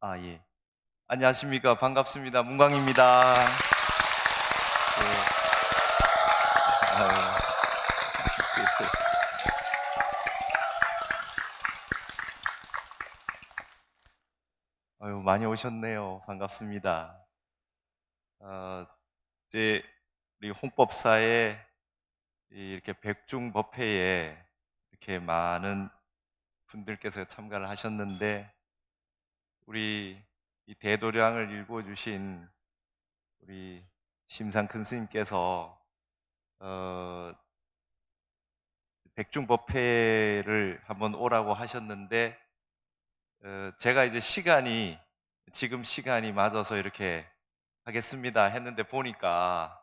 아, 예. 안녕하십니까. 반갑습니다. 문광입니다. 네. 아유, 아유, 많이 오셨네요. 반갑습니다. 어, 이제 우리 홍법사에 이렇게 백중법회에 이렇게 많은 분들께서 참가를 하셨는데, 우리 이 대도량을 읽어주신 우리 심상 큰 스님께서 백중법회를 한번 오라고 하셨는데, 제가 이제 지금 시간이 맞아서 이렇게 하겠습니다 했는데 보니까,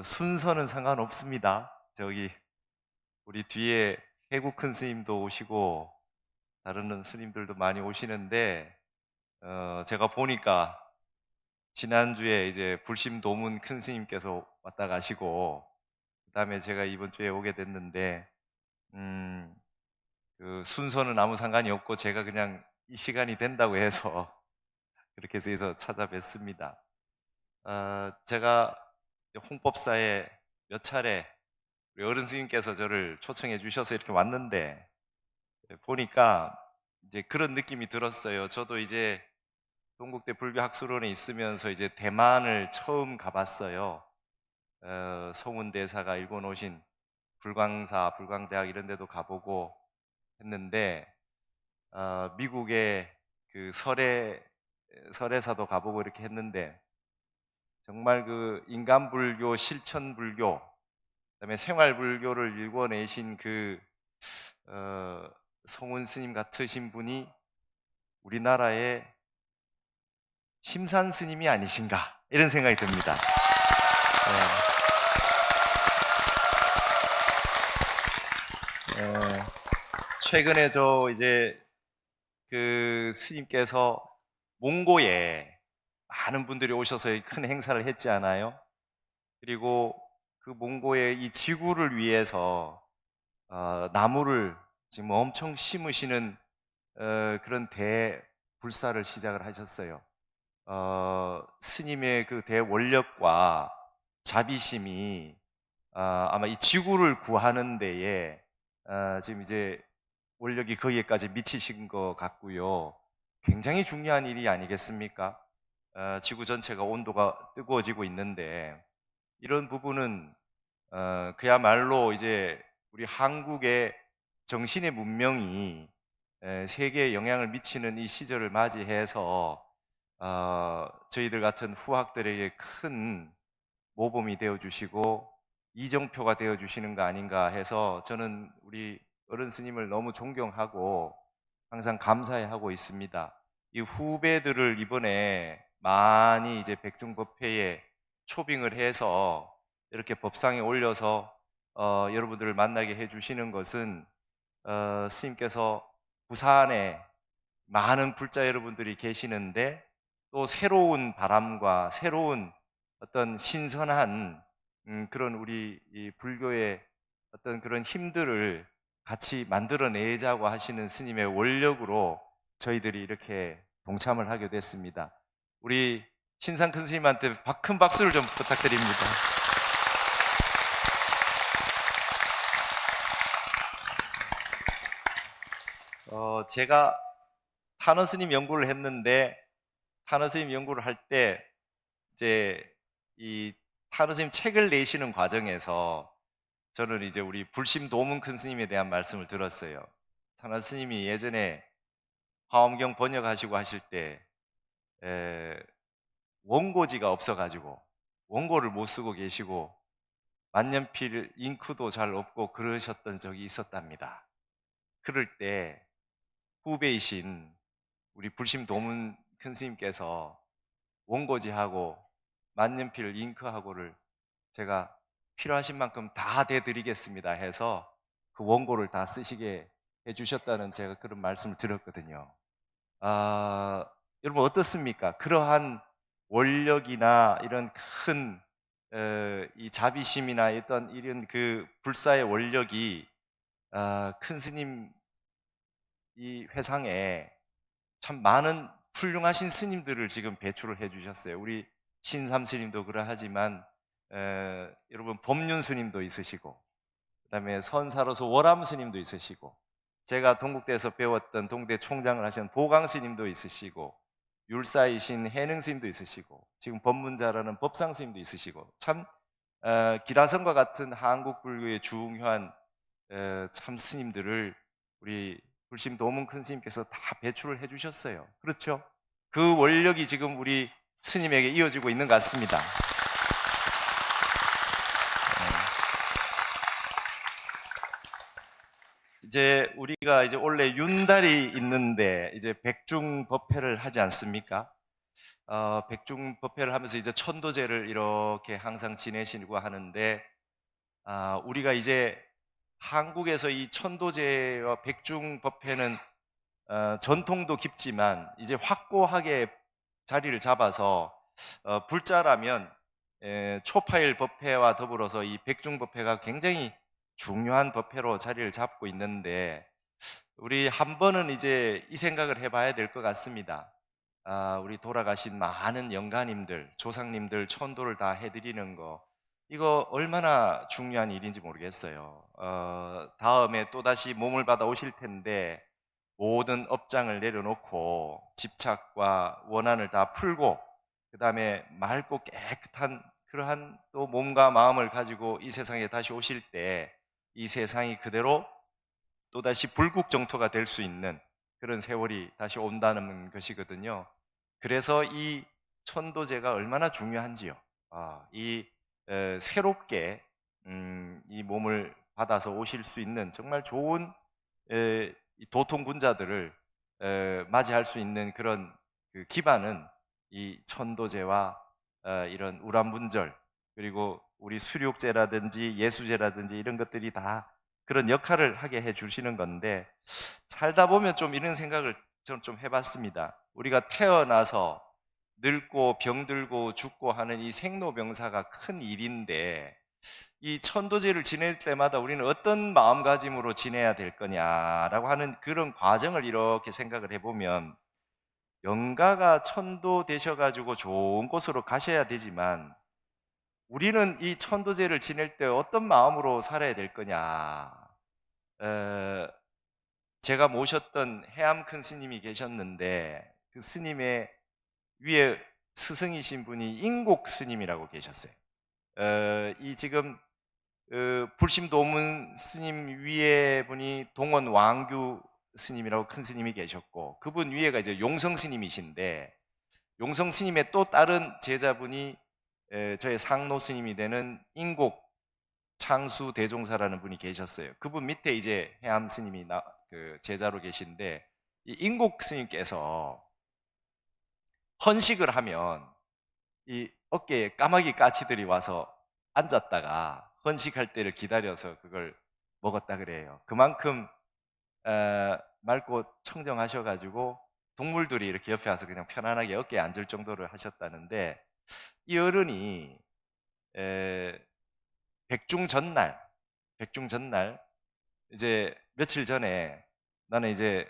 순서는 상관없습니다. 저기, 우리 뒤에 해국 큰 스님도 오시고, 다른 스님들도 많이 오시는데, 제가 보니까, 지난주에 이제 불심 도문 큰 스님께서 왔다 가시고, 그 다음에 제가 이번 주에 오게 됐는데, 음, 그 순서는 아무 상관이 없고, 제가 그냥 이 시간이 된다고 해서, 그렇게 해서 찾아뵙습니다. 제가 홍법사에 몇 차례 우리 어른 스님께서 저를 초청해 주셔서 이렇게 왔는데, 보니까 이제 그런 느낌이 들었어요. 저도 이제 동국대 불교학술원에 있으면서 이제 대만을 처음 가봤어요. 송은대사가 일궈 놓으신 불광사, 불광대학 이런 데도 가보고 했는데, 미국의 그 설해사도 가보고 이렇게 했는데, 정말 그 인간불교, 실천불교, 그다음에 생활불교를 일궈내신 어, 성운 스님 같으신 분이 우리나라의 심산 스님이 아니신가 이런 생각이 듭니다. 예, 예. 최근에 저 이제 그 스님께서 몽고에 많은 분들이 오셔서 큰 행사를 했지 않아요? 그리고 그 몽고의 이 지구를 위해서 나무를 지금 엄청 심으시는 그런 대불사를 시작을 하셨어요. 스님의 그 대원력과 자비심이 아마 이 지구를 구하는 데에 지금 이제 원력이 거기에까지 미치신 것 같고요. 굉장히 중요한 일이 아니겠습니까? 지구 전체가 온도가 뜨거워지고 있는데 이런 부분은 그야말로 이제 우리 한국의 정신의 문명이 세계에 영향을 미치는 이 시절을 맞이해서 저희들 같은 후학들에게 큰 모범이 되어 주시고 이정표가 되어 주시는 거 아닌가 해서 저는 우리 어른 스님을 너무 존경하고 항상 감사해 하고 있습니다. 이 후배들을 이번에 많이 이제 백중법회에 초빙을 해서 이렇게 법상에 올려서 여러분들을 만나게 해 주시는 것은 스님께서 부산에 많은 불자 여러분들이 계시는데 또 새로운 바람과 새로운 어떤 신선한 그런 우리 이 불교의 어떤 그런 힘들을 같이 만들어내자고 하시는 스님의 원력으로 저희들이 이렇게 동참을 하게 됐습니다. 우리 신상 큰 스님한테 큰 박수를 좀 부탁드립니다. 제가 탄원 스님 연구를 했는데 탄원 스님 연구를 할 때 이제 이 탄원 스님 책을 내시는 과정에서 저는 이제 우리 불심 도문 큰 스님에 대한 말씀을 들었어요. 탄원 스님이 예전에 화엄경 번역하시고 하실 때 원고지가 없어가지고 원고를 못 쓰고 계시고 만년필 잉크도 잘 없고 그러셨던 적이 있었답니다. 그럴 때 후배이신 우리 불심 도문 큰 스님께서 원고지하고 만년필 잉크하고를 제가 필요하신 만큼 다 대드리겠습니다 해서 그 원고를 다 쓰시게 해주셨다는 제가 그런 말씀을 들었거든요. 여러분 어떻습니까? 그러한 원력이나 이런 큰 이 자비심이나 어떤 이런 그 불사의 원력이 큰 스님 이 회상에 참 많은 훌륭하신 스님들을 지금 배출을 해 주셨어요. 우리 신삼 스님도 그러하지만 여러분 법륜 스님도 있으시고, 그다음에 선사로서 월암 스님도 있으시고, 제가 동국대에서 배웠던 동대 총장을 하신 보강 스님도 있으시고, 율사이신 해능 스님도 있으시고, 지금 법문자라는 법상 스님도 있으시고, 참 기라성과 같은 한국 불교의 중요한 참 스님들을 우리 불심 도문 큰 스님께서 다 배출을 해 주셨어요. 그렇죠? 그 원력이 지금 우리 스님에게 이어지고 있는 것 같습니다. 이제 우리가 이제 원래 윤달이 있는데 이제 백중법회를 하지 않습니까? 백중법회를 하면서 이제 천도제를 이렇게 항상 지내시고 하는데, 우리가 이제 한국에서 이 천도제와 백중법회는 전통도 깊지만 이제 확고하게 자리를 잡아서 불자라면 초파일 법회와 더불어서 이 백중법회가 굉장히 중요한 법회로 자리를 잡고 있는데, 우리 한 번은 이제 이 생각을 해봐야 될 것 같습니다. 우리 돌아가신 많은 영가님들, 조상님들 천도를 다 해드리는 거, 이거 얼마나 중요한 일인지 모르겠어요. 다음에 또다시 몸을 받아 오실 텐데 모든 업장을 내려놓고 집착과 원한을 다 풀고, 그 다음에 맑고 깨끗한 그러한 또 몸과 마음을 가지고 이 세상에 다시 오실 때 이 세상이 그대로 또다시 불국정토가 될 수 있는 그런 세월이 다시 온다는 것이거든요. 그래서 이 천도제가 얼마나 중요한지요. 새롭게 이 몸을 받아서 오실 수 있는 정말 좋은 이 도통군자들을 맞이할 수 있는 그런 그 기반은 이 천도제와 이런 우람분절, 그리고 우리 수륙제라든지 예수제라든지 이런 것들이 다 그런 역할을 하게 해 주시는 건데, 살다 보면 좀 이런 생각을 저는 좀 해봤습니다. 우리가 태어나서 늙고 병들고 죽고 하는 이 생로병사가 큰 일인데, 이 천도제를 지낼 때마다 우리는 어떤 마음가짐으로 지내야 될 거냐라고 하는 그런 과정을 이렇게 생각을 해보면, 영가가 천도 되셔가지고 좋은 곳으로 가셔야 되지만 우리는 이 천도제를 지낼 때 어떤 마음으로 살아야 될 거냐. 제가 모셨던 해암 큰 스님이 계셨는데 그 스님의 위에 스승이신 분이 인곡 스님이라고 계셨어요. 이 지금 불심도문 스님 위에 분이 동원 왕규 스님이라고 큰 스님이 계셨고, 그분 위에가 이제 용성 스님이신데, 용성 스님의 또 다른 제자분이 저의 상노 스님이 되는 인곡 창수 대종사라는 분이 계셨어요. 그분 밑에 이제 해암 스님이 그 제자로 계신데, 이 인곡 스님께서 헌식을 하면 이 어깨에 까마귀 까치들이 와서 앉았다가 헌식할 때를 기다려서 그걸 먹었다 그래요. 그만큼 맑고 청정하셔가지고 동물들이 이렇게 옆에 와서 그냥 편안하게 어깨에 앉을 정도로 하셨다는데, 이 어른이 백중 전날 이제 며칠 전에 나는 이제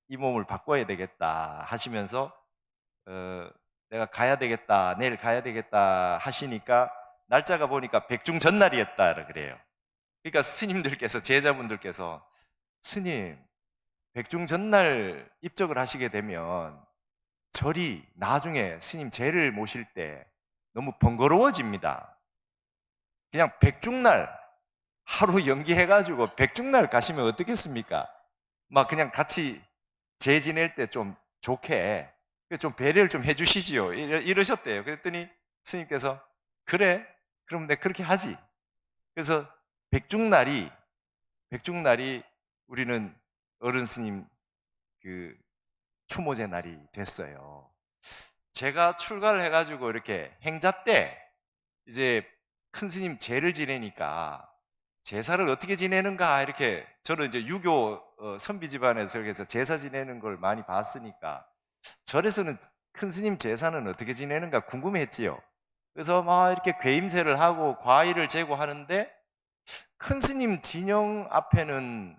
이 몸을 바꿔야 되겠다 하시면서 내가 가야 되겠다, 내일 가야 되겠다 하시니까 날짜가 보니까 백중전날이었다 그래요. 그러니까 스님들께서, 제자분들께서, 스님, 백중전날 입적을 하시게 되면 절이 나중에 스님 제를 모실 때 너무 번거로워집니다. 그냥 백중날 하루 연기해가지고 백중날 가시면 어떻겠습니까? 막 그냥 같이 제 지낼 때 좀 좋게 좀 배려를 좀 해주시지요. 이러셨대요. 그랬더니 스님께서, 그래, 그럼 내가 그렇게 하지. 그래서 백중날이 우리는 어른 스님 그 추모제 날이 됐어요. 제가 출가를 해가지고 이렇게 행자 때 이제 큰 스님 제를 지내니까 제사를 어떻게 지내는가, 이렇게 저는 이제 유교 선비 집안에서 이렇게 해서 제사 지내는 걸 많이 봤으니까 절에서는 큰 스님 제사는 어떻게 지내는가 궁금했지요. 그래서 막 이렇게 괴임새를 하고 과일을 재고 하는데, 큰 스님 진영 앞에는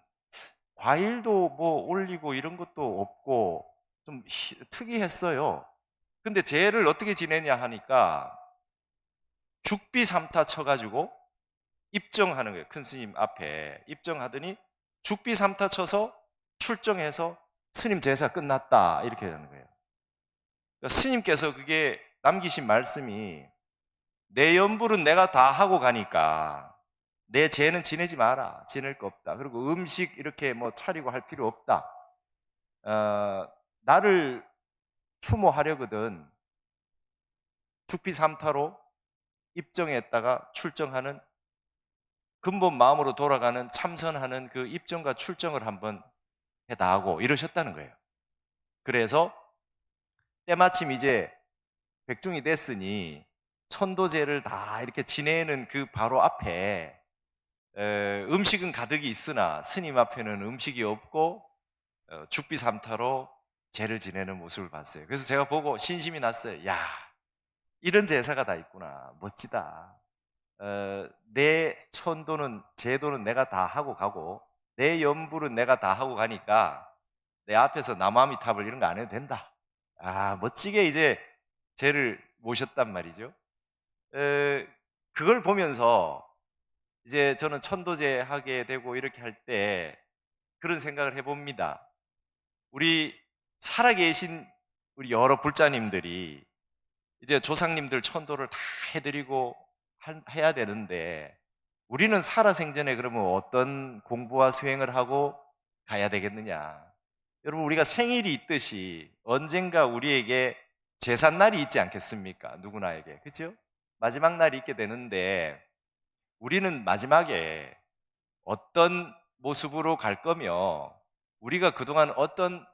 과일도 뭐 올리고 이런 것도 없고 좀 특이했어요. 근데 제를 어떻게 지내냐 하니까 죽비 삼타 쳐가지고 입정하는 거예요. 큰 스님 앞에 입정하더니 죽비 삼타 쳐서 출정해서 스님 제사 끝났다 이렇게 되는 거예요. 그러니까 스님께서 그게 남기신 말씀이 내 염불은 내가 다 하고 가니까 내 죄는 지내지 마라. 지낼 거 없다. 그리고 음식 이렇게 뭐 차리고 할 필요 없다. 나를 추모하려거든 죽비 삼타로 입정했다가 출정하는 근본 마음으로 돌아가는 참선하는 그 입정과 출정을 한번 해다하고 이러셨다는 거예요. 그래서 때마침 이제 백중이 됐으니 천도제를 다 이렇게 지내는 그 바로 앞에 음식은 가득이 있으나 스님 앞에는 음식이 없고 죽비 삼타로 제를 지내는 모습을 봤어요. 그래서 제가 보고 신심이 났어요. 야, 이런 제사가 다 있구나. 멋지다. 내 천도는 제도는 내가 다 하고 가고 내 염불은 내가 다 하고 가니까 내 앞에서 남아미탑을 이런 거 안 해도 된다. 아, 멋지게 이제 제를 모셨단 말이죠. 그걸 보면서 이제 저는 천도제 하게 되고 이렇게 할 때 그런 생각을 해봅니다. 우리 살아계신 우리 여러 불자님들이 이제 조상님들 천도를 다 해드리고 해야 되는데 우리는 살아생전에 그러면 어떤 공부와 수행을 하고 가야 되겠느냐. 여러분, 우리가 생일이 있듯이 언젠가 우리에게 제삿날이 있지 않겠습니까? 누구나에게. 그렇죠? 마지막 날이 있게 되는데 우리는 마지막에 어떤 모습으로 갈 거며 우리가 그동안 어떤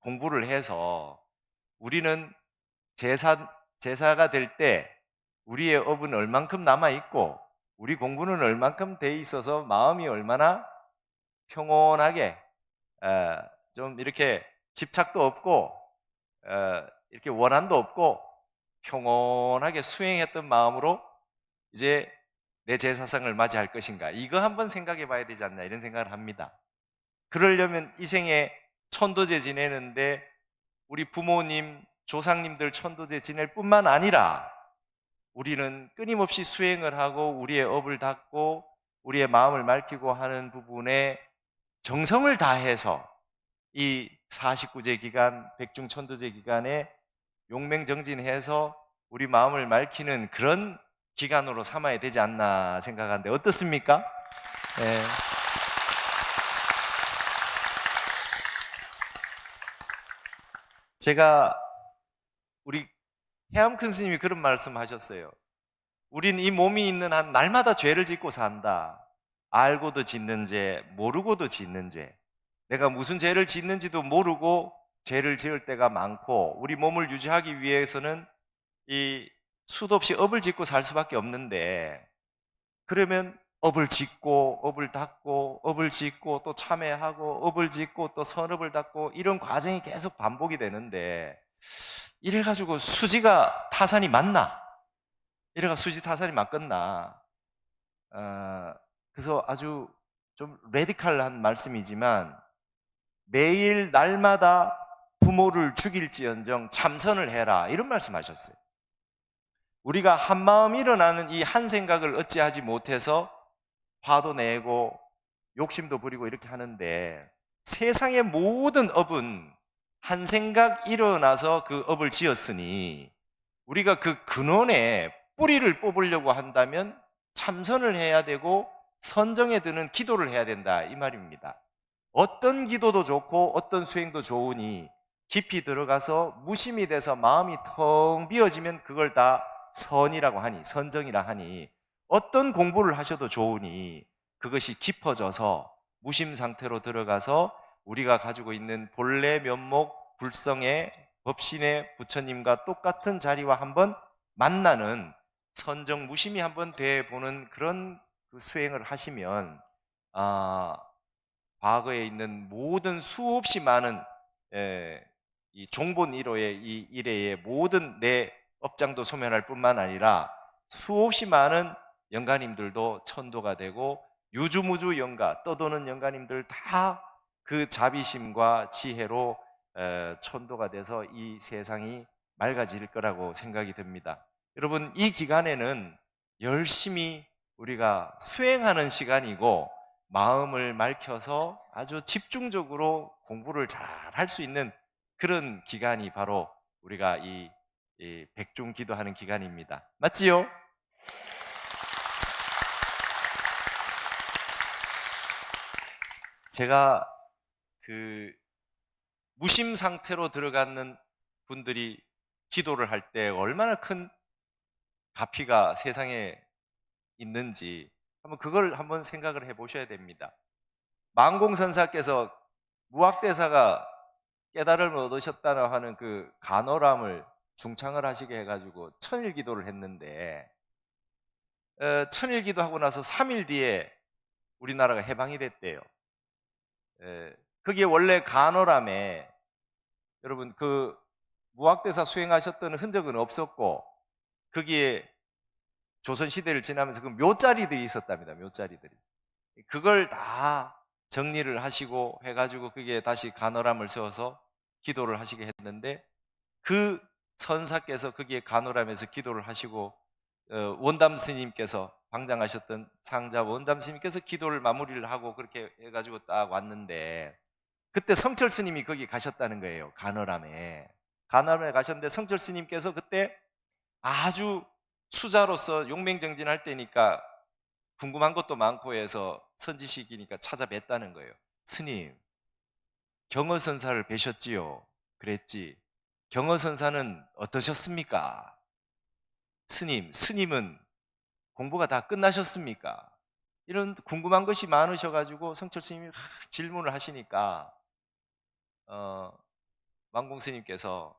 공부를 해서 우리는 제사가 될 때 우리의 업은 얼만큼 남아있고 우리 공부는 얼만큼 돼 있어서 마음이 얼마나 평온하게 좀 이렇게 집착도 없고 이렇게 원한도 없고 평온하게 수행했던 마음으로 이제 내 제사상을 맞이할 것인가, 이거 한번 생각해 봐야 되지 않나 이런 생각을 합니다. 그러려면 이 생에 천도제 지내는데 우리 부모님, 조상님들 천도제 지낼 뿐만 아니라 우리는 끊임없이 수행을 하고 우리의 업을 닦고 우리의 마음을 맑히고 하는 부분에 정성을 다해서 이 49제 기간, 백중천도제 기간에 용맹정진해서 우리 마음을 맑히는 그런 기간으로 삼아야 되지 않나 생각하는데 어떻습니까? 네. 제가 우리 해암 큰 스님이 그런 말씀 하셨어요. 우린 이 몸이 있는 한 날마다 죄를 짓고 산다. 알고도 짓는 죄, 모르고도 짓는 죄. 내가 무슨 죄를 짓는지도 모르고 죄를 지을 때가 많고 우리 몸을 유지하기 위해서는 이 수도 없이 업을 짓고 살 수밖에 없는데 그러면 업을 짓고 업을 닦고 업을 짓고 또 참회하고 업을 짓고 또 선업을 닦고 이런 과정이 계속 반복이 되는데 이래가지고 수지가 타산이 맞나? 이래가 수지 타산이 맞겠나? 그래서 아주 좀 레디컬한 말씀이지만 매일 날마다 부모를 죽일지언정 참선을 해라 이런 말씀하셨어요. 우리가 한마음 일어나는 이 한 생각을 어찌하지 못해서 화도 내고 욕심도 부리고 이렇게 하는데 세상의 모든 업은 한 생각 일어나서 그 업을 지었으니 우리가 그 근원에 뿌리를 뽑으려고 한다면 참선을 해야 되고 선정에 드는 기도를 해야 된다 이 말입니다. 어떤 기도도 좋고 어떤 수행도 좋으니 깊이 들어가서 무심이 돼서 마음이 텅 비어지면 그걸 다 선이라고 하니 선정이라 하니 어떤 공부를 하셔도 좋으니 그것이 깊어져서 무심 상태로 들어가서 우리가 가지고 있는 본래 면목 불성의 법신의 부처님과 똑같은 자리와 한번 만나는 선정 무심이 한번 돼 보는 그런 그 수행을 하시면 과거에 있는 모든 수없이 많은 이 종본 1호의 이 일회의 모든 내 업장도 소멸할 뿐만 아니라 수없이 많은 영가님들도 천도가 되고 유주무주 영가 떠도는 영가님들 다 그 자비심과 지혜로 천도가 돼서 이 세상이 맑아질 거라고 생각이 듭니다. 여러분, 이 기간에는 열심히 우리가 수행하는 시간이고 마음을 맑혀서 아주 집중적으로 공부를 잘 할 수 있는 그런 기간이 바로 우리가 이 백중 기도하는 기간입니다. 맞지요? 제가 그 무심 상태로 들어가는 분들이 기도를 할 때 얼마나 큰 가피가 세상에 있는지 그걸 한번 생각을 해 보셔야 됩니다. 만공선사께서 무학대사가 깨달음을 얻으셨다고 하는 그 간어람을 중창을 하시게 해가지고 천일기도를 했는데 천일기도 하고 나서 3일 뒤에 우리나라가 해방이 됐대요. 그게 원래 간어람에 여러분 그 무학대사 수행하셨던 흔적은 없었고 거기에 조선시대를 지나면서 그 묘자리들이 있었답니다. 묘자리들이. 그걸 다 정리를 하시고 해가지고 그게 다시 간어람을 세워서 기도를 하시게 했는데 그 선사께서 거기에 간어람에서 기도를 하시고 원담 스님께서 방장하셨던 상자 원담 스님께서 기도를 마무리를 하고 그렇게 해가지고 딱 왔는데 그때 성철 스님이 거기 가셨다는 거예요. 간어람에 가셨는데 성철 스님께서 그때 아주 수자로서 용맹정진할 때니까 궁금한 것도 많고 해서 선지식이니까 찾아뵀다는 거예요. 스님, 경허선사를 뵈셨지요? 그랬지. 경허선사는 어떠셨습니까? 스님은 공부가 다 끝나셨습니까? 이런 궁금한 것이 많으셔가지고 성철 스님이 질문을 하시니까 왕공 스님께서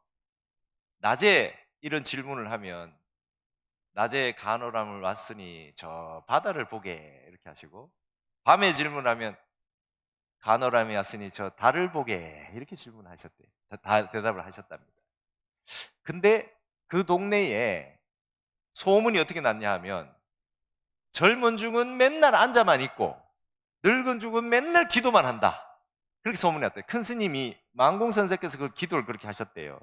낮에 이런 질문을 하면 낮에 간호람을 왔으니 저 바다를 보게 이렇게 하시고 밤에 질문하면 간호람이 왔으니 저 달을 보게 이렇게 질문하셨대요. 다 대답을 하셨답니다. 근데 그 동네에 소문이 어떻게 났냐 하면 젊은 중은 맨날 앉아만 있고 늙은 중은 맨날 기도만 한다. 그렇게 소문이 났대요. 큰 스님이 만공선생께서 그 기도를 그렇게 하셨대요.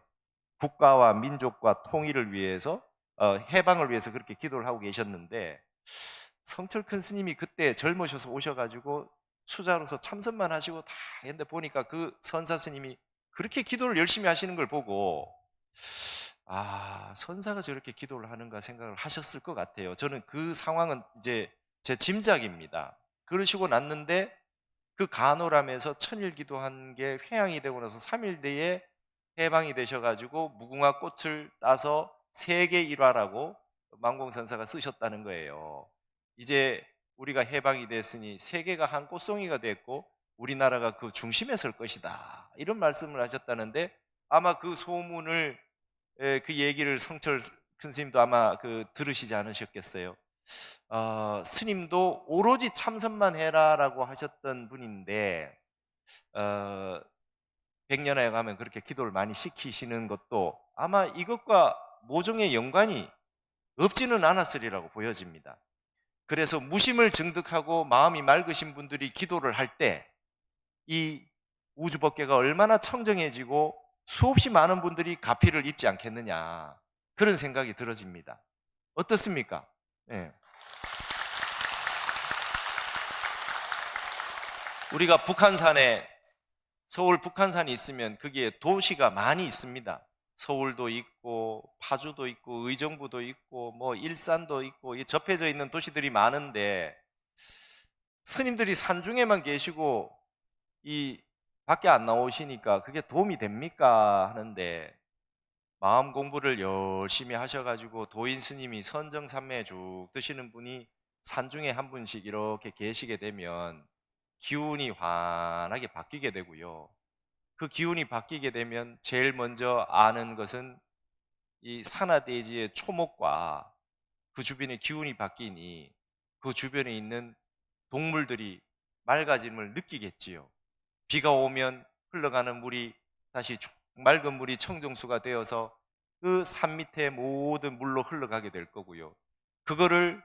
국가와 민족과 통일을 위해서 해방을 위해서 그렇게 기도를 하고 계셨는데 성철 큰 스님이 그때 젊으셔서 오셔가지고 수자로서 참선만 하시고 다 했는데 보니까 그 선사 스님이 그렇게 기도를 열심히 하시는 걸 보고 선사가 저렇게 기도를 하는가 생각을 하셨을 것 같아요. 저는 그 상황은 이제 제 짐작입니다. 그러시고 났는데 그 간호람에서 천일 기도한 게 회향이 되고 나서 3일 뒤에 해방이 되셔가지고 무궁화 꽃을 따서 세계 일화라고 만공선사가 쓰셨다는 거예요. 이제 우리가 해방이 됐으니 세계가 한 꽃송이가 됐고 우리나라가 그 중심에 설 것이다. 이런 말씀을 하셨다는데 아마 그 소문을 그 얘기를 성철 큰 스님도 아마 들으시지 않으셨겠어요. 스님도 오로지 참선만 해라라고 하셨던 분인데 백년에 가면 그렇게 기도를 많이 시키시는 것도 아마 이것과 모종의 연관이 없지는 않았으리라고 보여집니다. 그래서 무심을 증득하고 마음이 맑으신 분들이 기도를 할 때 이 우주법계가 얼마나 청정해지고 수없이 많은 분들이 가피를 입지 않겠느냐 그런 생각이 들어집니다. 어떻습니까? 네. 우리가 북한산에 서울 북한산이 있으면 거기에 도시가 많이 있습니다. 서울도 있고 파주도 있고 의정부도 있고 뭐 일산도 있고 접해져 있는 도시들이 많은데 스님들이 산중에만 계시고 이 밖에 안 나오시니까 그게 도움이 됩니까 하는데 마음 공부를 열심히 하셔가지고 도인 스님이 선정산매에 쭉 드시는 분이 산중에 한 분씩 이렇게 계시게 되면 기운이 환하게 바뀌게 되고요. 그 기운이 바뀌게 되면 제일 먼저 아는 것은 이 산하대지의 초목과 그 주변의 기운이 바뀌니 그 주변에 있는 동물들이 맑아짐을 느끼겠지요. 비가 오면 흘러가는 물이 다시 맑은 물이 청정수가 되어서 그 산 밑에 모든 물로 흘러가게 될 거고요. 그거를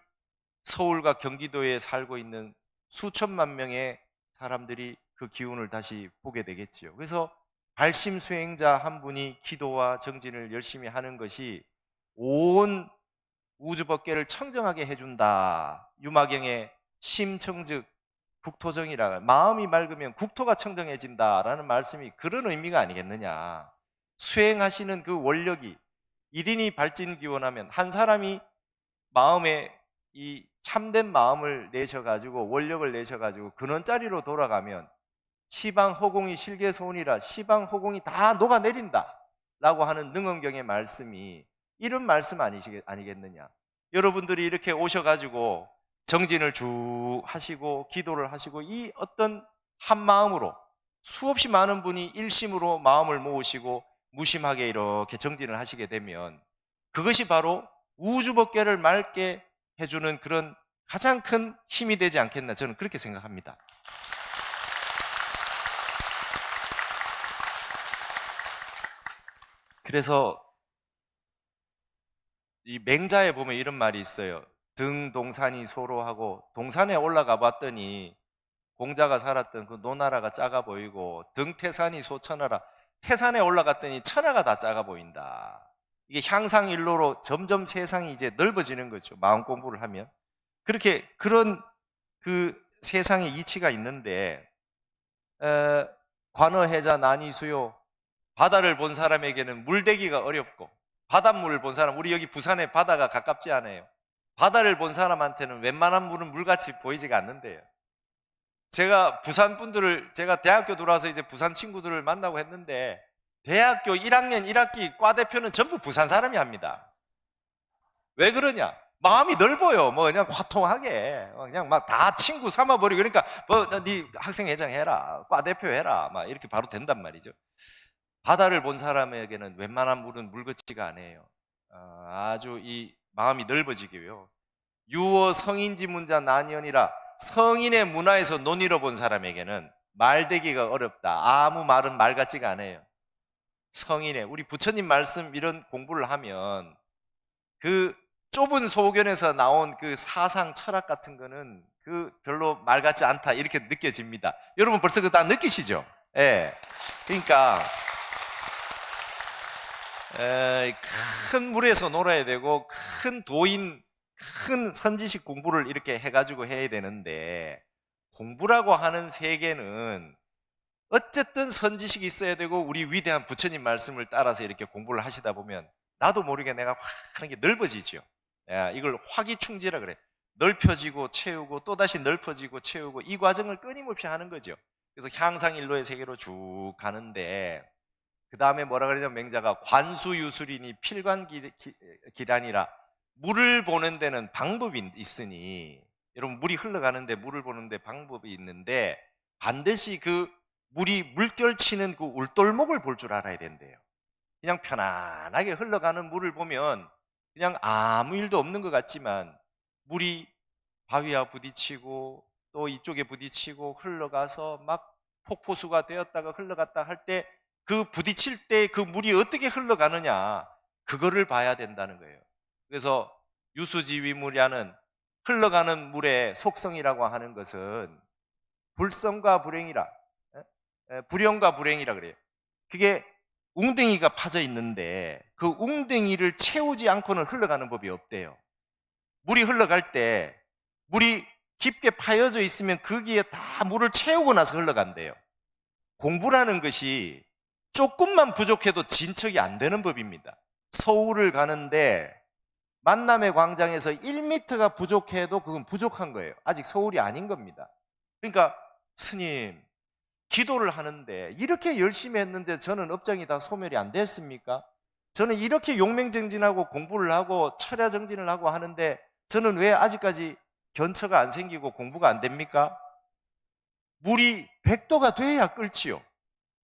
서울과 경기도에 살고 있는 수천만 명의 사람들이 그 기운을 다시 보게 되겠지요. 그래서 발심 수행자 한 분이 기도와 정진을 열심히 하는 것이 온 우주 법계를 청정하게 해준다. 유마경의 심청즉 국토정이라, 마음이 맑으면 국토가 청정해진다라는 말씀이 그런 의미가 아니겠느냐. 수행하시는 그 원력이, 1인이 발진기원하면 한 사람이 마음에 이 참된 마음을 내셔가지고 원력을 내셔가지고 근원자리로 돌아가면 시방 허공이 실계소원이라 시방 허공이 다 녹아내린다 라고 하는 능언경의 말씀이 이런 말씀 아니겠느냐. 여러분들이 이렇게 오셔가지고 정진을 쭉 하시고 기도를 하시고 이 어떤 한 마음으로 수없이 많은 분이 일심으로 마음을 모으시고 무심하게 이렇게 정진을 하시게 되면 그것이 바로 우주법계를 맑게 해주는 그런 가장 큰 힘이 되지 않겠나, 저는 그렇게 생각합니다. 그래서 이 맹자에 보면 이런 말이 있어요. 등동산이 소로하고, 동산에 올라가 봤더니 공자가 살았던 그 노나라가 작아 보이고, 등태산이 소천하라, 태산에 올라갔더니 천하가 다 작아 보인다. 이게 향상일로로 점점 세상이 이제 넓어지는 거죠. 마음 공부를 하면. 그렇게 그런 그 세상의 이치가 있는데, 관어해자 난이수요, 바다를 본 사람에게는 물대기가 어렵고, 바닷물을 본 사람, 우리 여기 부산에 바다가 가깝지 않아요. 바다를 본 사람한테는 웬만한 물은 물같이 보이지가 않는데요. 제가 부산 분들을, 제가 대학교 들어와서 이제 부산 친구들을 만나고 했는데, 대학교 1학년 1학기 과 대표는 전부 부산 사람이 합니다. 왜 그러냐? 마음이 넓어요. 뭐 그냥 화통하게 그냥 막 다 친구 삼아버리고, 그러니까 뭐 네 학생회장 해라, 과 대표 해라, 막 이렇게 바로 된단 말이죠. 바다를 본 사람에게는 웬만한 물은 물 같지가 않아요. 아주 이 마음이 넓어지고요. 유어 성인지 문자 난연이라, 성인의 문화에서 논의로 본 사람에게는 말되기가 어렵다. 아무 말은 말 같지가 않아요. 성인의, 우리 부처님 말씀 이런 공부를 하면 그 좁은 소견에서 나온 그 사상 철학 같은 거는 그 별로 말 같지 않다, 이렇게 느껴집니다. 여러분 벌써 그거 다 느끼시죠? 예. 네. 그러니까 큰 물에서 놀아야 되고, 큰 도인, 큰 선지식 공부를 이렇게 해가지고 해야 되는데, 공부라고 하는 세계는 어쨌든 선지식이 있어야 되고, 우리 위대한 부처님 말씀을 따라서 이렇게 공부를 하시다 보면 나도 모르게 내가 확 하는 게 넓어지죠. 이걸 화기충지라 그래. 넓혀지고 채우고 또다시 넓혀지고 채우고, 이 과정을 끊임없이 하는 거죠. 그래서 향상일로의 세계로 쭉 가는데, 그 다음에 뭐라 그러냐면 맹자가 관수유술이니 필관기란이라, 물을 보는 데는 방법이 있으니, 여러분 물이 흘러가는데 물을 보는데 방법이 있는데, 반드시 그 물이 물결치는 그 울돌목을 볼 줄 알아야 된대요. 그냥 편안하게 흘러가는 물을 보면 그냥 아무 일도 없는 것 같지만, 물이 바위와 부딪히고 또 이쪽에 부딪히고 흘러가서 막 폭포수가 되었다가 흘러갔다 할 때, 그 부딪힐 때 그 물이 어떻게 흘러가느냐, 그거를 봐야 된다는 거예요. 그래서 유수지위무ля는, 흘러가는 물의 속성이라고 하는 것은 불성과 불행이라, 불영과 불행이라 그래요. 그게 웅덩이가 파져 있는데 그 웅덩이를 채우지 않고는 흘러가는 법이 없대요. 물이 흘러갈 때 물이 깊게 파여져 있으면 거기에 다 물을 채우고 나서 흘러간대요. 공부라는 것이 조금만 부족해도 진척이 안 되는 법입니다. 서울을 가는데 만남의 광장에서 1m가 부족해도 그건 부족한 거예요. 아직 서울이 아닌 겁니다. 그러니까 스님, 기도를 하는데 이렇게 열심히 했는데 저는 업장이 다 소멸이 안 됐습니까? 저는 이렇게 용맹정진하고 공부를 하고 철야정진을 하고 하는데 저는 왜 아직까지 견처가 안 생기고 공부가 안 됩니까? 물이 100도가 돼야 끓지요.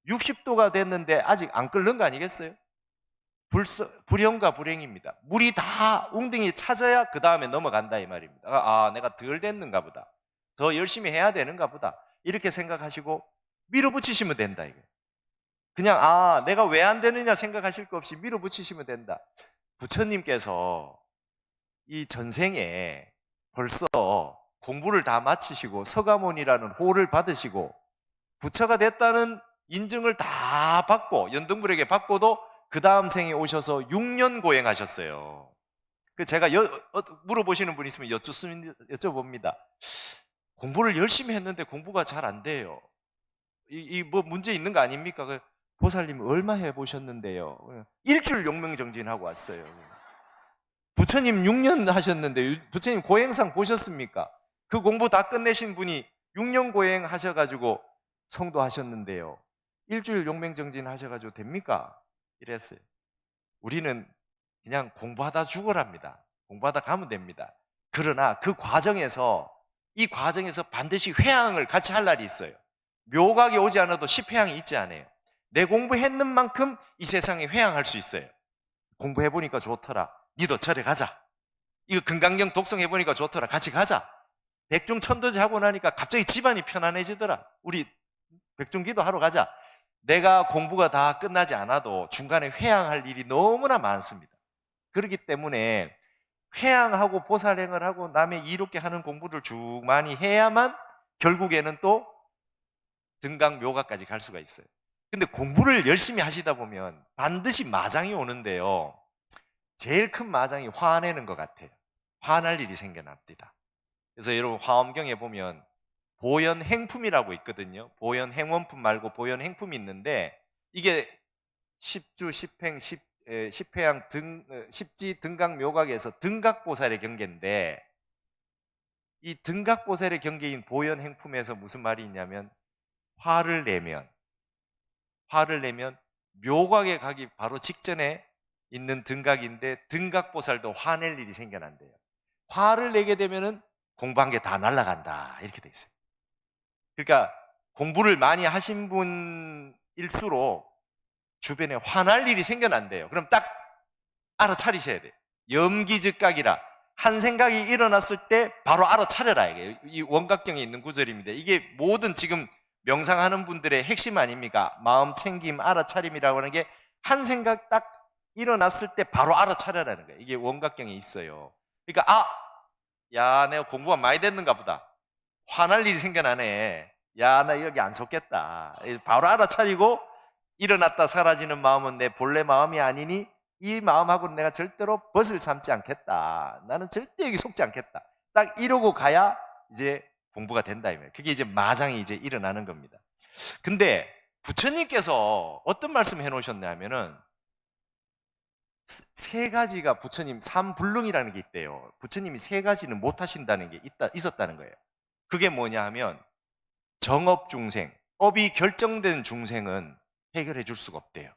60도가 됐는데 아직 안 끓는 거 아니겠어요? 불영과 불행입니다. 물이 다 웅덩이 찾아야 그 다음에 넘어간다 이 말입니다. 내가 덜 됐는가 보다, 더 열심히 해야 되는가 보다, 이렇게 생각하시고 밀어붙이시면 된다 이게. 그냥 내가 왜 안 되느냐 생각하실 거 없이 밀어붙이시면 된다. 부처님께서 이 전생에 벌써 공부를 다 마치시고 서가모니라는 호를 받으시고 부처가 됐다는 인증을 다 받고 연등불에게 받고도 그 다음 생에 오셔서 6년 고행하셨어요. 그 제가 물어보시는 분 있으면 여쭤봅니다. 공부를 열심히 했는데 공부가 잘 안 돼요. 뭐 문제 있는 거 아닙니까? 보살님 얼마 해보셨는데요? 일주일 용명정진하고 왔어요. 부처님 6년 하셨는데 부처님 고행상 보셨습니까? 그 공부 다 끝내신 분이 6년 고행 하셔가지고 성도하셨는데요. 일주일 용맹정진 하셔가지고 됩니까? 이랬어요. 우리는 그냥 공부하다 죽으랍니다. 공부하다 가면 됩니다. 그러나 이 과정에서 반드시 회항을 같이 할 날이 있어요. 묘각이 오지 않아도 10회항이 있지 않아요. 내 공부했는 만큼 이 세상에 회항할 수 있어요. 공부해보니까 좋더라. 니도 절에 가자. 이거 금강경 독성해보니까 좋더라. 같이 가자. 백중천도제 하고 나니까 갑자기 집안이 편안해지더라. 우리 백중기도 하러 가자. 내가 공부가 다 끝나지 않아도 중간에 회항할 일이 너무나 많습니다. 그렇기 때문에 회항하고 보살행을 하고 남의 이롭게 하는 공부를 쭉 많이 해야만 결국에는 또 등강 묘가까지 갈 수가 있어요. 근데 공부를 열심히 하시다 보면 반드시 마장이 오는데요. 제일 큰 마장이 화내는 것 같아요. 화날 일이 생겨납니다. 그래서 여러분 화엄경에 보면 보현행품이라고 있거든요. 보현행원품 말고 보현행품이 있는데 이게 십주, 십행, 십회양 십지 등각 묘각에서 등각보살의 경계인데 이 등각보살의 경계인 보현행품에서 무슨 말이 있냐면 화를 내면 묘각에 가기 바로 직전에 있는 등각인데 등각보살도 화낼 일이 생겨난대요. 화를 내게 되면은 공부한 게 다 날아간다 이렇게 돼 있어요. 그러니까 공부를 많이 하신 분일수록 주변에 화날 일이 생겨난대요. 그럼 딱 알아차리셔야 돼요. 염기즉각이라 한 생각이 일어났을 때 바로 알아차려라. 이게 이 원각경에 있는 구절입니다. 이게 모든 지금 명상하는 분들의 핵심 아닙니까? 마음 챙김, 알아차림이라고 하는 게 한 생각 딱 일어났을 때 바로 알아차려라는 거예요. 이게 원각경에 있어요. 그러니까 야 내가 공부가 많이 됐는가 보다. 화날 일이 생겨나네. 야 나 여기 안 속겠다. 바로 알아차리고 일어났다 사라지는 마음은 내 본래 마음이 아니니 이 마음하고는 내가 절대로 벗을 삼지 않겠다. 나는 절대 여기 속지 않겠다. 딱 이러고 가야 이제 공부가 된다. 그게 이제 마장이 이제 일어나는 겁니다. 근데 부처님께서 어떤 말씀 해놓으셨냐면은 세 가지가 부처님 삼불능이라는 게 있대요. 부처님이 세 가지는 못 하신다는 게 있었다는 거예요. 그게 뭐냐 하면 정업중생, 업이 결정된 중생은 해결해 줄 수가 없대요.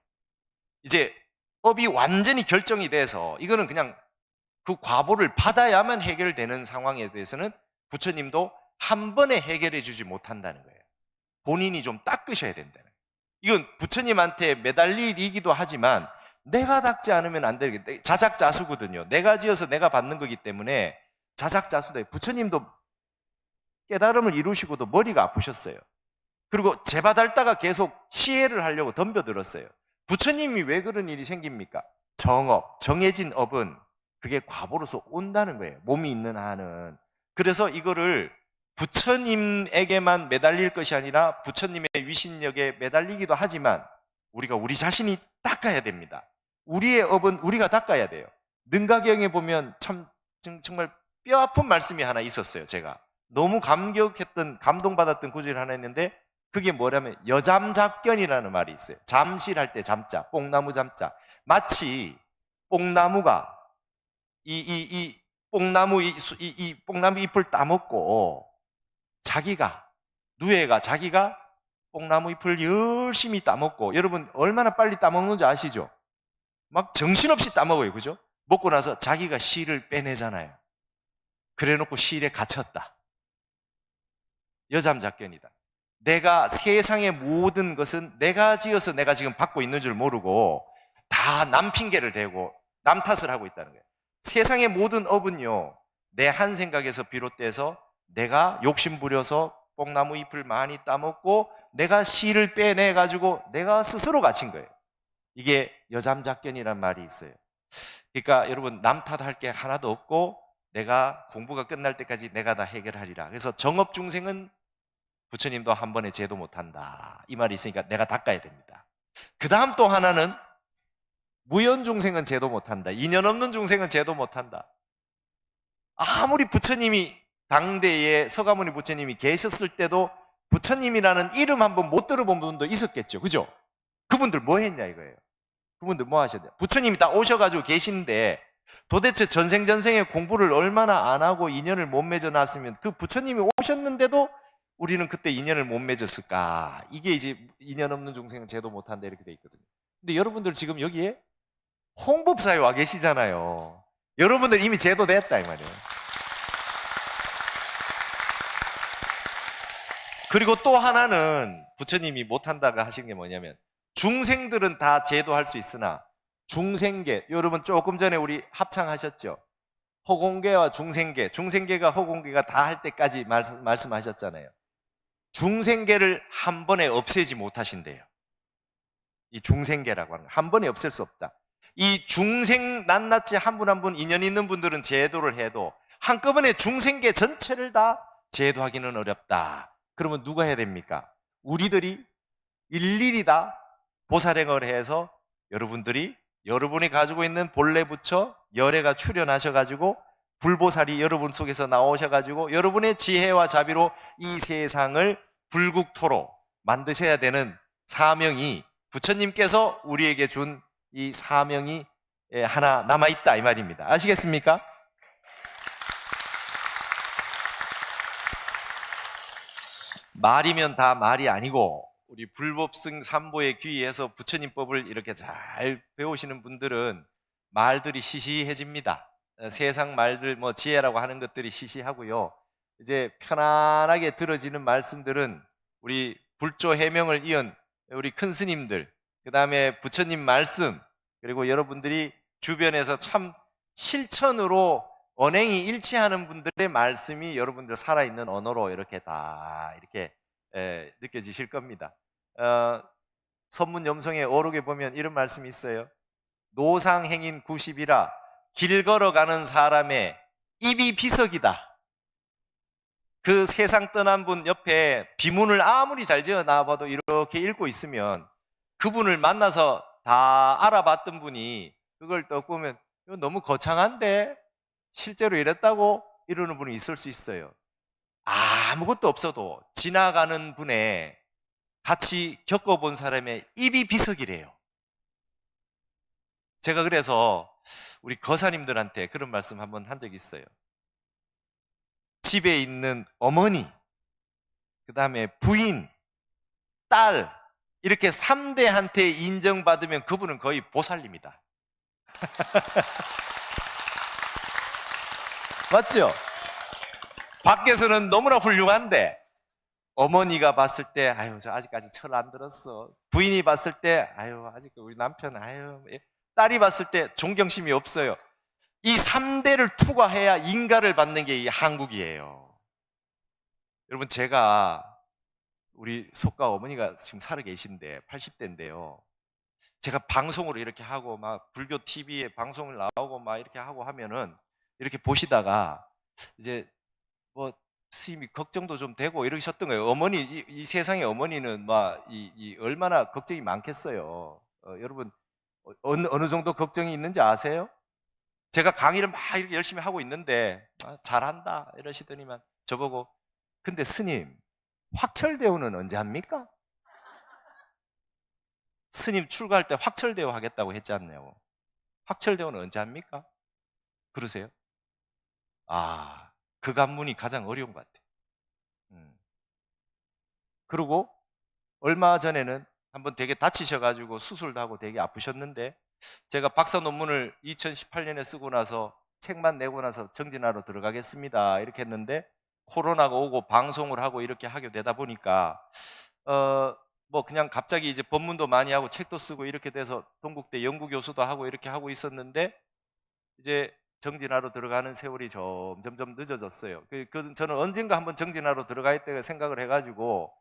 이제 업이 완전히 결정이 돼서 이거는 그냥 그 과보를 받아야만 해결되는 상황에 대해서는 부처님도 한 번에 해결해 주지 못한다는 거예요. 본인이 좀 닦으셔야 된다는 거예요. 이건 부처님한테 매달릴 일이기도 하지만 내가 닦지 않으면 안 되겠다. 자작자수거든요. 내가 지어서 내가 받는 거기 때문에 자작자수다. 부처님도 깨달음을 이루시고도 머리가 아프셨어요. 그리고 재받았다가 계속 시해를 하려고 덤벼들었어요. 부처님이 왜 그런 일이 생깁니까? 정업, 정해진 업은 그게 과보로서 온다는 거예요. 몸이 있는 한은. 그래서 이거를 부처님에게만 매달릴 것이 아니라 부처님의 위신력에 매달리기도 하지만 우리가 우리 자신이 닦아야 됩니다. 우리의 업은 우리가 닦아야 돼요. 능가경에 보면 참 정말 뼈아픈 말씀이 하나 있었어요. 제가 너무 감동받았던 구절이 하나 있는데 그게 뭐냐면 여잠잡견이라는 말이 있어요. 잠실할 때 잠자, 뽕나무 잠자. 마치 뽕나무가 이 뽕나무 잎을 따먹고 누에가 자기가 뽕나무 잎을 열심히 따먹고, 여러분 얼마나 빨리 따먹는지 아시죠? 막 정신없이 따먹어요. 그죠? 먹고 나서 자기가 씨를 빼내잖아요. 그래 놓고 실에 갇혔다. 여잠잡견이다. 내가 세상의 모든 것은 내가 지어서 내가 지금 받고 있는 줄 모르고 다 남 핑계를 대고 남 탓을 하고 있다는 거예요. 세상의 모든 업은요, 내 한 생각에서 비롯돼서 내가 욕심 부려서 뽕나무 잎을 많이 따먹고 내가 씨를 빼내가지고 내가 스스로 갇힌 거예요. 이게 여잠잡견이란 말이 있어요. 그러니까 여러분 남 탓할 게 하나도 없고 내가 공부가 끝날 때까지 내가 다 해결하리라. 그래서 정업중생은 부처님도 한 번에 제도 못한다. 이 말이 있으니까 내가 닦아야 됩니다. 그 다음 또 하나는 무연중생은 제도 못한다. 인연 없는 중생은 제도 못한다. 아무리 부처님이 당대에 서가모니 부처님이 계셨을 때도 부처님이라는 이름 한번 못 들어본 분도 있었겠죠. 그죠? 그분들 뭐 했냐 이거예요. 그분들 뭐 하셨냐. 부처님이 딱 오셔가지고 계신데 도대체 전생전생에 공부를 얼마나 안 하고 인연을 못 맺어놨으면 그 부처님이 오셨는데도 우리는 그때 인연을 못 맺었을까. 이게 이제 인연 없는 중생은 제도 못한다 이렇게 돼 있거든요. 근데 여러분들 지금 여기에 홍법사에 와 계시잖아요. 여러분들 이미 제도 됐다 이 말이에요. 그리고 또 하나는 부처님이 못한다고 하신 게 뭐냐면 중생들은 다 제도할 수 있으나 중생계, 여러분 조금 전에 우리 합창하셨죠? 허공계와 중생계, 중생계가 허공계가 다 할 때까지 말씀하셨잖아요. 중생계를 한 번에 없애지 못하신대요. 이 중생계라고 하는 거 한 번에 없앨 수 없다. 이 중생 낱낱이 한 분 한 분 인연 있는 분들은 제도를 해도 한꺼번에 중생계 전체를 다 제도하기는 어렵다. 그러면 누가 해야 됩니까? 우리들이 일일이 다 보살행을 해서 여러분이 가지고 있는 본래 부처 열애가 출현하셔가지고 불보살이 여러분 속에서 나오셔가지고 여러분의 지혜와 자비로 이 세상을 불국토로 만드셔야 되는 사명이 부처님께서 우리에게 준 이 사명이 하나 남아있다 이 말입니다. 아시겠습니까? 말이면 다 말이 아니고 우리 불법승 삼보에 귀의해서 부처님법을 이렇게 잘 배우시는 분들은 말들이 시시해집니다. 세상 말들 뭐 지혜라고 하는 것들이 시시하고요. 이제 편안하게 들어지는 말씀들은 우리 불조 해명을 이은 우리 큰 스님들, 그 다음에 부처님 말씀, 그리고 여러분들이 주변에서 참 실천으로 언행이 일치하는 분들의 말씀이 여러분들 살아있는 언어로 이렇게 다 이렇게 느껴지실 겁니다. 선문염송의 어록에 보면 이런 말씀이 있어요. 노상행인 90이라 길 걸어가는 사람의 입이 비석이다. 그 세상 떠난 분 옆에 비문을 아무리 잘 지어놔봐도 이렇게 읽고 있으면 그분을 만나서 다 알아봤던 분이 그걸 딱 보면 이거 너무 거창한데 실제로 이랬다고 이러는 분이 있을 수 있어요. 아무것도 없어도 지나가는 분의 같이 겪어본 사람의 입이 비석이래요. 제가 그래서 우리 거사님들한테 그런 말씀 한번 한 적이 있어요. 집에 있는 어머니, 그 다음에 부인, 딸 이렇게 3대한테 인정받으면 그분은 거의 보살입니다. 맞죠? 밖에서는 너무나 훌륭한데 어머니가 봤을 때 아유 저 아직까지 철 안 들었어. 부인이 봤을 때 아유 아직 우리 남편 아유, 딸이 봤을 때 존경심이 없어요. 이 3대를 투과해야 인가를 받는 게 이 한국이에요. 여러분 제가 우리 속가 어머니가 지금 살아 계신데 80대인데요. 제가 방송으로 이렇게 하고 막 불교 TV에 방송을 나오고 막 이렇게 하고 하면은 이렇게 보시다가 이제 뭐 스님이 걱정도 좀 되고 이러셨던 거예요. 어머니 이 세상의 어머니는 막 얼마나 걱정이 많겠어요. 여러분 어느 정도 걱정이 있는지 아세요? 제가 강의를 막 이렇게 열심히 하고 있는데 잘한다 이러시더니만 저보고 근데 스님 확철대오는 언제 합니까? 스님 출가할 때 확철대오 하겠다고 했지 않나요? 확철대오는 언제 합니까? 그러세요? 그 관문이 가장 어려운 것 같아요. 그리고 얼마 전에는 한번 되게 다치셔가지고 수술도 하고 되게 아프셨는데 제가 박사 논문을 2018년에 쓰고 나서 책만 내고 나서 정진하러 들어가겠습니다 이렇게 했는데 코로나가 오고 방송을 하고 이렇게 하게 되다 보니까 뭐 그냥 갑자기 이제 법문도 많이 하고 책도 쓰고 이렇게 돼서 동국대 연구교수도 하고 이렇게 하고 있었는데 이제 정진하러 들어가는 세월이 점점 늦어졌어요. 저는 언젠가 한번 정진하러 들어갈 때 생각을 해가지고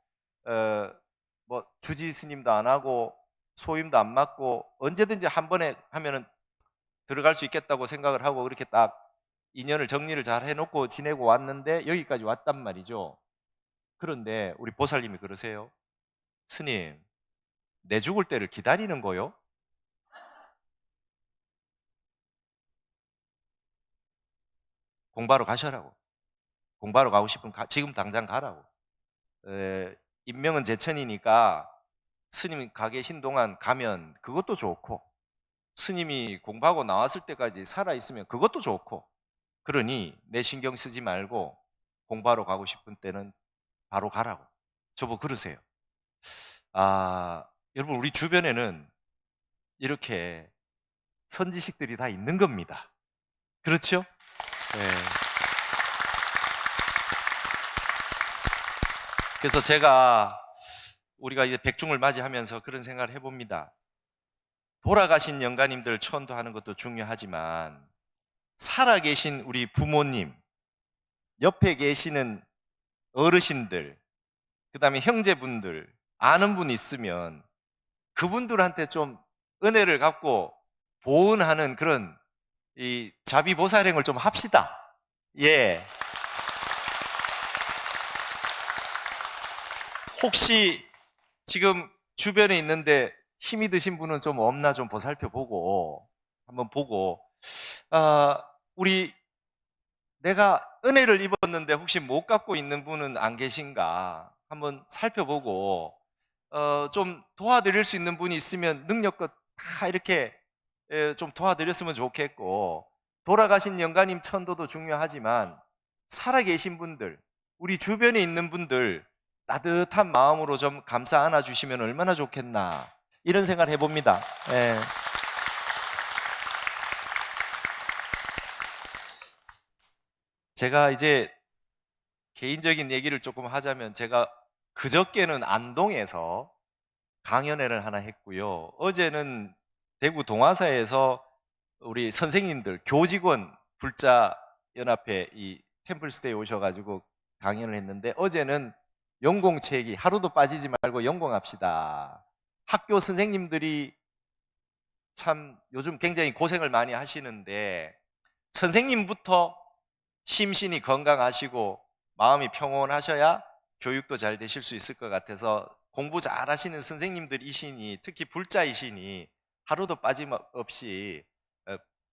뭐 주지 스님도 안 하고 소임도 안 맡고 언제든지 한 번에 하면은 들어갈 수 있겠다고 생각을 하고 그렇게 딱 인연을 정리를 잘 해놓고 지내고 왔는데 여기까지 왔단 말이죠. 그런데 우리 보살님이 그러세요. 스님, 내 죽을 때를 기다리는 거요? 공부하러 가셔라고. 공부하러 가고 싶으면 지금 당장 가라고. 인명은 제천이니까 스님이 가 계신 동안 가면 그것도 좋고, 스님이 공부하고 나왔을 때까지 살아있으면 그것도 좋고, 그러니 내 신경 쓰지 말고 공부하러 가고 싶은 때는 바로 가라고. 저보고 그러세요. 여러분, 우리 주변에는 이렇게 선지식들이 다 있는 겁니다. 그렇죠? 네. 그래서 우리가 이제 백중을 맞이하면서 그런 생각을 해봅니다. 돌아가신 영가님들 천도하는 것도 중요하지만 살아계신 우리 부모님, 옆에 계시는 어르신들, 그 다음에 형제분들, 아는 분 있으면 그분들한테 좀 은혜를 갚고 보은하는 그런 이 자비보살행을 좀 합시다. 예. 혹시 지금 주변에 있는데 힘이 드신 분은 좀 없나 좀 보살펴보고 한번 보고 우리 내가 은혜를 입었는데 혹시 못 갖고 있는 분은 안 계신가 한번 살펴보고 좀 도와드릴 수 있는 분이 있으면 능력껏 다 이렇게 좀 도와드렸으면 좋겠고, 돌아가신 영가님 천도도 중요하지만 살아계신 분들, 우리 주변에 있는 분들 따뜻한 마음으로 좀 감싸 안아주시면 얼마나 좋겠나 이런 생각을 해봅니다. 예. 제가 이제 개인적인 얘기를 조금 하자면, 제가 그저께는 안동에서 강연회를 하나 했고요. 어제는 대구 동화사에서 우리 선생님들, 교직원 불자연합회 이 템플스테이 오셔가지고 강연을 했는데, 어제는 연공체기, 하루도 빠지지 말고 연공합시다. 학교 선생님들이 참 요즘 굉장히 고생을 많이 하시는데, 선생님부터 심신이 건강하시고 마음이 평온하셔야 교육도 잘 되실 수 있을 것 같아서, 공부 잘 하시는 선생님들이시니, 특히 불자이시니 하루도 빠짐없이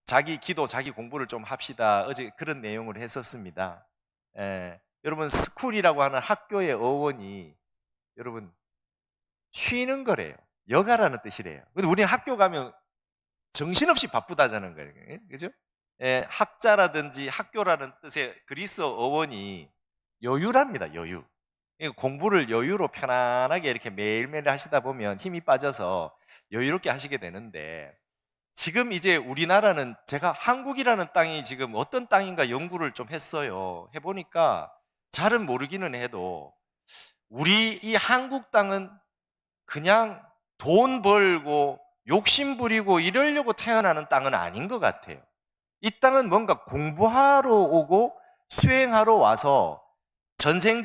자기 기도, 자기 공부를 좀 합시다. 어제 그런 내용을 했었습니다. 여러분, 스쿨이라고 하는 학교의 어원이 여러분 쉬는 거래요. 여가라는 뜻이래요. 근데 우리는 학교 가면 정신없이 바쁘다자는 거예요. 그죠? 학자라든지 학교라는 뜻의 그리스어 어원이 여유랍니다. 여유. 공부를 여유로 편안하게 이렇게 매일매일 하시다 보면 힘이 빠져서 여유롭게 하시게 되는데, 지금 이제 우리나라는, 제가 한국이라는 땅이 지금 어떤 땅인가 연구를 좀 했어요. 해보니까 잘은 모르기는 해도 우리 이 한국 땅은 그냥 돈 벌고 욕심 부리고 이러려고 태어나는 땅은 아닌 것 같아요. 이 땅은 뭔가 공부하러 오고 수행하러 와서 전생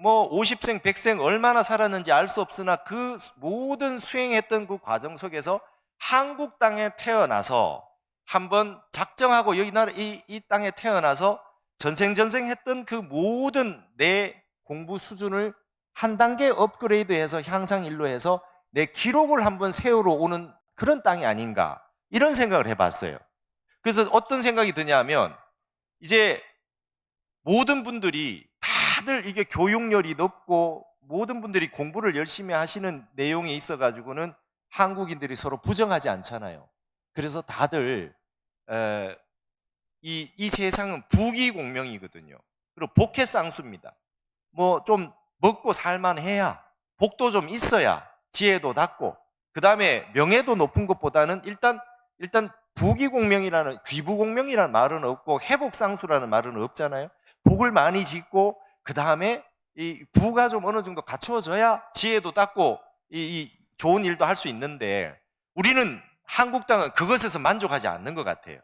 뭐 50생 100생 얼마나 살았는지 알 수 없으나 그 모든 수행했던 그 과정 속에서 한국 땅에 태어나서 한번 작정하고 여기 나라 이 땅에 태어나서 전생 했던 그 모든 내 공부 수준을 한 단계 업그레이드해서 향상일로 해서 내 기록을 한번 세우러 오는 그런 땅이 아닌가, 이런 생각을 해봤어요. 그래서 어떤 생각이 드냐면, 이제 모든 분들이 다들 이게 교육열이 높고 모든 분들이 공부를 열심히 하시는 내용에 있어 가지고는 한국인들이 서로 부정하지 않잖아요. 그래서 다들 이 세상은 부귀공명이거든요. 그리고 복해쌍수입니다. 뭐 좀 먹고 살만해야, 복도 좀 있어야 지혜도 닿고, 그 다음에 명예도 높은 것보다는 일단 부귀공명이라는, 귀부공명이라는 말은 없고 회복쌍수라는 말은 없잖아요. 복을 많이 짓고 그 다음에 이 부가 좀 어느 정도 갖추어져야 지혜도 닦고 이 좋은 일도 할 수 있는데, 우리는 한국 땅은 그것에서 만족하지 않는 것 같아요.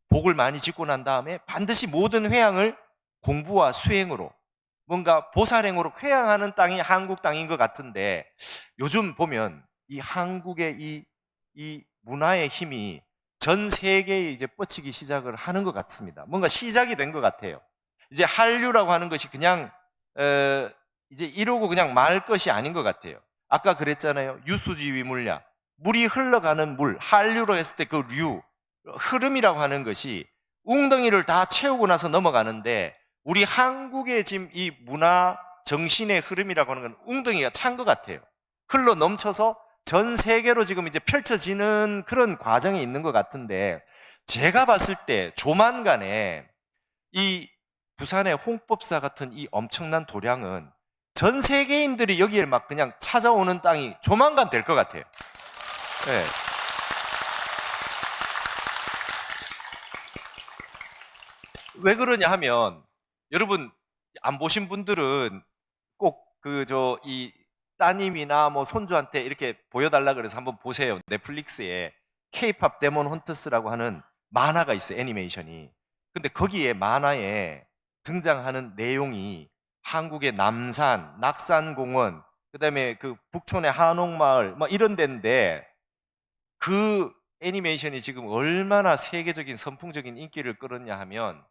복을 많이 짓고 난 다음에 반드시 모든 회양을 공부와 수행으로, 뭔가 보살행으로 회양하는 땅이 한국 땅인 것 같은데, 요즘 보면 이 한국의 이 문화의 힘이 전 세계에 이제 뻗치기 시작을 하는 것 같습니다. 뭔가 시작이 된 것 같아요. 이제 한류라고 하는 것이 그냥 이제 이러고 그냥 말 것이 아닌 것 같아요. 아까 그랬잖아요. 유수지위 물량. 물이 흘러가는 물, 한류로 했을 때 그 류, 흐름이라고 하는 것이 웅덩이를 다 채우고 나서 넘어가는데 우리 한국의 지금 이 문화 정신의 흐름이라고 하는 건 웅덩이가 찬 것 같아요. 흘러 넘쳐서 전 세계로 지금 이제 펼쳐지는 그런 과정이 있는 것 같은데 제가 봤을 때 조만간에 이 부산의 홍법사 같은 이 엄청난 도량은 전 세계인들이 여기에 막 그냥 찾아오는 땅이 조만간 될 것 같아요. 네. 왜 그러냐 하면 여러분 안 보신 분들은 꼭 이 따님이나 뭐 손주한테 이렇게 보여달라 그래서 한번 보세요. 넷플릭스에 K-팝 데몬 헌터스라고 하는 만화가 있어요. 애니메이션이. 근데 거기에 만화에 등장하는 내용이 한국의 남산, 낙산공원, 그다음에 그 북촌의 한옥마을 뭐 이런 데인데 그 애니메이션이 지금 얼마나 세계적인 선풍적인 인기를 끌었냐 하면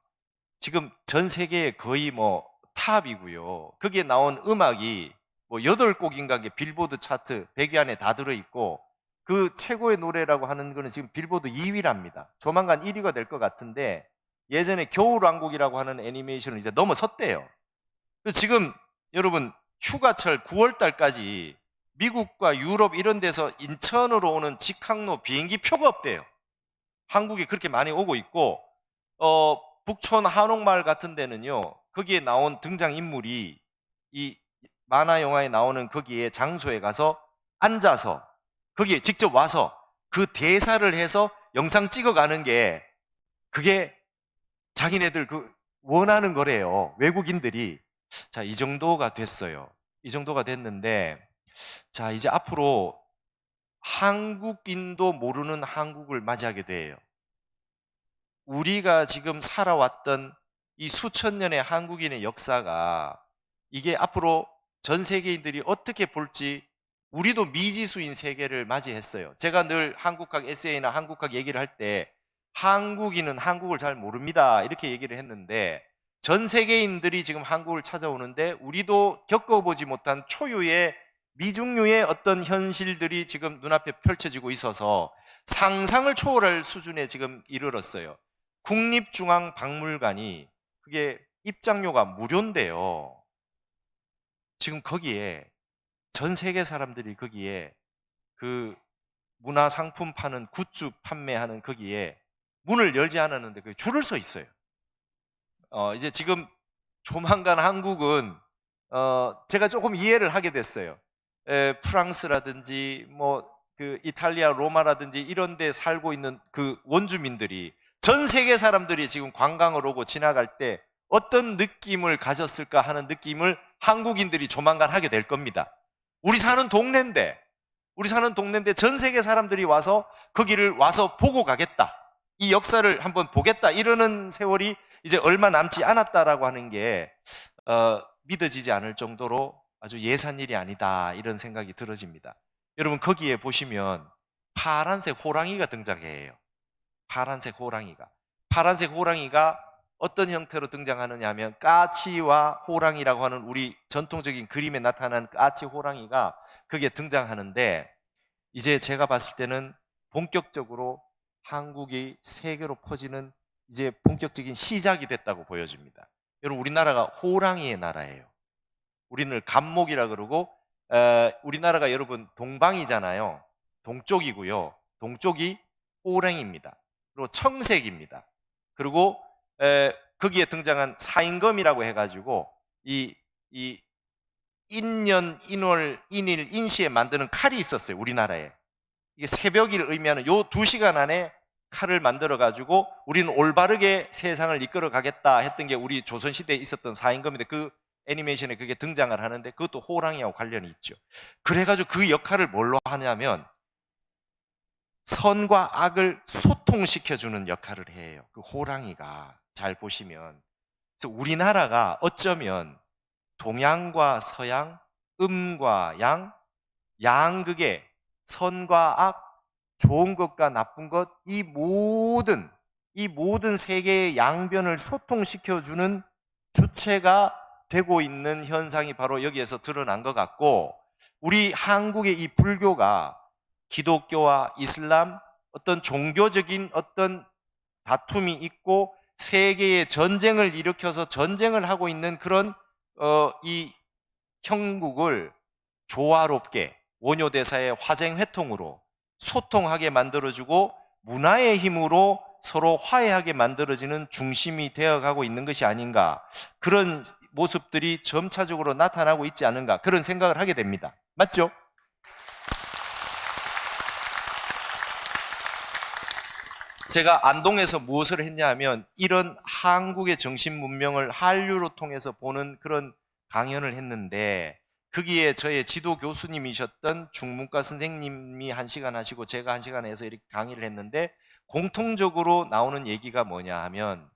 지금 전 세계에 거의 뭐 탑이고요. 거기에 나온 음악이 뭐 8곡인가 게 빌보드 차트 100위 안에 다 들어있고 그 최고의 노래라고 하는 거는 지금 빌보드 2위랍니다. 조만간 1위가 될 것 같은데 예전에 겨울왕국이라고 하는 애니메이션을 이제 넘어섰대요. 지금 여러분 휴가철 9월 달까지 미국과 유럽 이런 데서 인천으로 오는 직항로 비행기 표가 없대요. 한국에 그렇게 많이 오고 있고 북촌 한옥마을 같은 데는요, 거기에 나온 등장인물이 이 만화 영화에 나오는 거기에 장소에 가서 앉아서 거기에 직접 와서 그 대사를 해서 영상 찍어가는 게 그게 자기네들 그 원하는 거래요. 외국인들이. 자, 이 정도가 됐어요. 이 정도가 됐는데 자, 이제 앞으로 한국인도 모르는 한국을 맞이하게 돼요. 우리가 지금 살아왔던 이 수천 년의 한국인의 역사가 이게 앞으로 전 세계인들이 어떻게 볼지 우리도 미지수인 세계를 맞이했어요. 제가 늘 한국학 에세이나 한국학 얘기를 할 때 한국인은 한국을 잘 모릅니다 이렇게 얘기를 했는데 전 세계인들이 지금 한국을 찾아오는데 우리도 겪어보지 못한 초유의 미중류의 어떤 현실들이 지금 눈앞에 펼쳐지고 있어서 상상을 초월할 수준에 지금 이르렀어요. 국립중앙박물관이 그게 입장료가 무료인데요. 지금 거기에 전 세계 사람들이 거기에 그 문화상품 파는 굿즈 판매하는 거기에 문을 열지 않았는데 그 줄을 서 있어요. 이제 지금 조만간 한국은 제가 조금 이해를 하게 됐어요. 프랑스라든지 뭐 그 이탈리아 로마라든지 이런 데 살고 있는 그 원주민들이 전 세계 사람들이 지금 관광을 오고 지나갈 때 어떤 느낌을 가졌을까 하는 느낌을 한국인들이 조만간 하게 될 겁니다. 우리 사는 동네인데 전 세계 사람들이 와서 거기를 와서 보고 가겠다. 이 역사를 한번 보겠다. 이러는 세월이 이제 얼마 남지 않았다라고 하는 게 믿어지지 않을 정도로 아주 예산 일이 아니다. 이런 생각이 들어집니다. 여러분 거기에 보시면 파란색 호랑이가 등장해요. 파란색 호랑이가 어떤 형태로 등장하느냐 하면 까치와 호랑이라고 하는 우리 전통적인 그림에 나타난 까치 호랑이가 거기에 등장하는데 이제 제가 봤을 때는 본격적으로 한국이 세계로 퍼지는 이제 본격적인 시작이 됐다고 보여집니다. 여러분 우리나라가 호랑이의 나라예요. 우리는 감목이라 그러고 우리나라가 여러분 동방이잖아요. 동쪽이고요. 동쪽이 호랑이입니다. 그리고 청색입니다. 그리고 거기에 등장한 사인검이라고 해가지고 이 인년, 인월, 인일, 인시에 만드는 칼이 있었어요. 우리나라에. 이게 새벽을 의미하는 요 2시간 안에 칼을 만들어가지고 우리는 올바르게 세상을 이끌어 가겠다 했던 게 우리 조선시대에 있었던 사인검인데 그 애니메이션에 그게 등장을 하는데 그것도 호랑이하고 관련이 있죠. 그래가지고 그 역할을 뭘로 하냐면 선과 악을 소통시켜주는 역할을 해요. 그 호랑이가 잘 보시면. 그래서 우리나라가 어쩌면 동양과 서양, 음과 양, 양극의 선과 악, 좋은 것과 나쁜 것, 이 모든 세계의 양변을 소통시켜주는 주체가 되고 있는 현상이 바로 여기에서 드러난 것 같고, 우리 한국의 이 불교가 기독교와 이슬람 어떤 종교적인 어떤 다툼이 있고 세계의 전쟁을 일으켜서 전쟁을 하고 있는 그런 이 형국을 조화롭게 원효대사의 화쟁회통으로 소통하게 만들어주고 문화의 힘으로 서로 화해하게 만들어지는 중심이 되어가고 있는 것이 아닌가, 그런 모습들이 점차적으로 나타나고 있지 않은가, 그런 생각을 하게 됩니다. 맞죠? 제가 안동에서 무엇을 했냐 하면 이런 한국의 정신 문명을 한류로 통해서 보는 그런 강연을 했는데, 거기에 저의 지도 교수님이셨던 중문과 선생님이 1시간 하시고 제가 1시간 해서 이렇게 강의를 했는데, 공통적으로 나오는 얘기가 뭐냐 하면,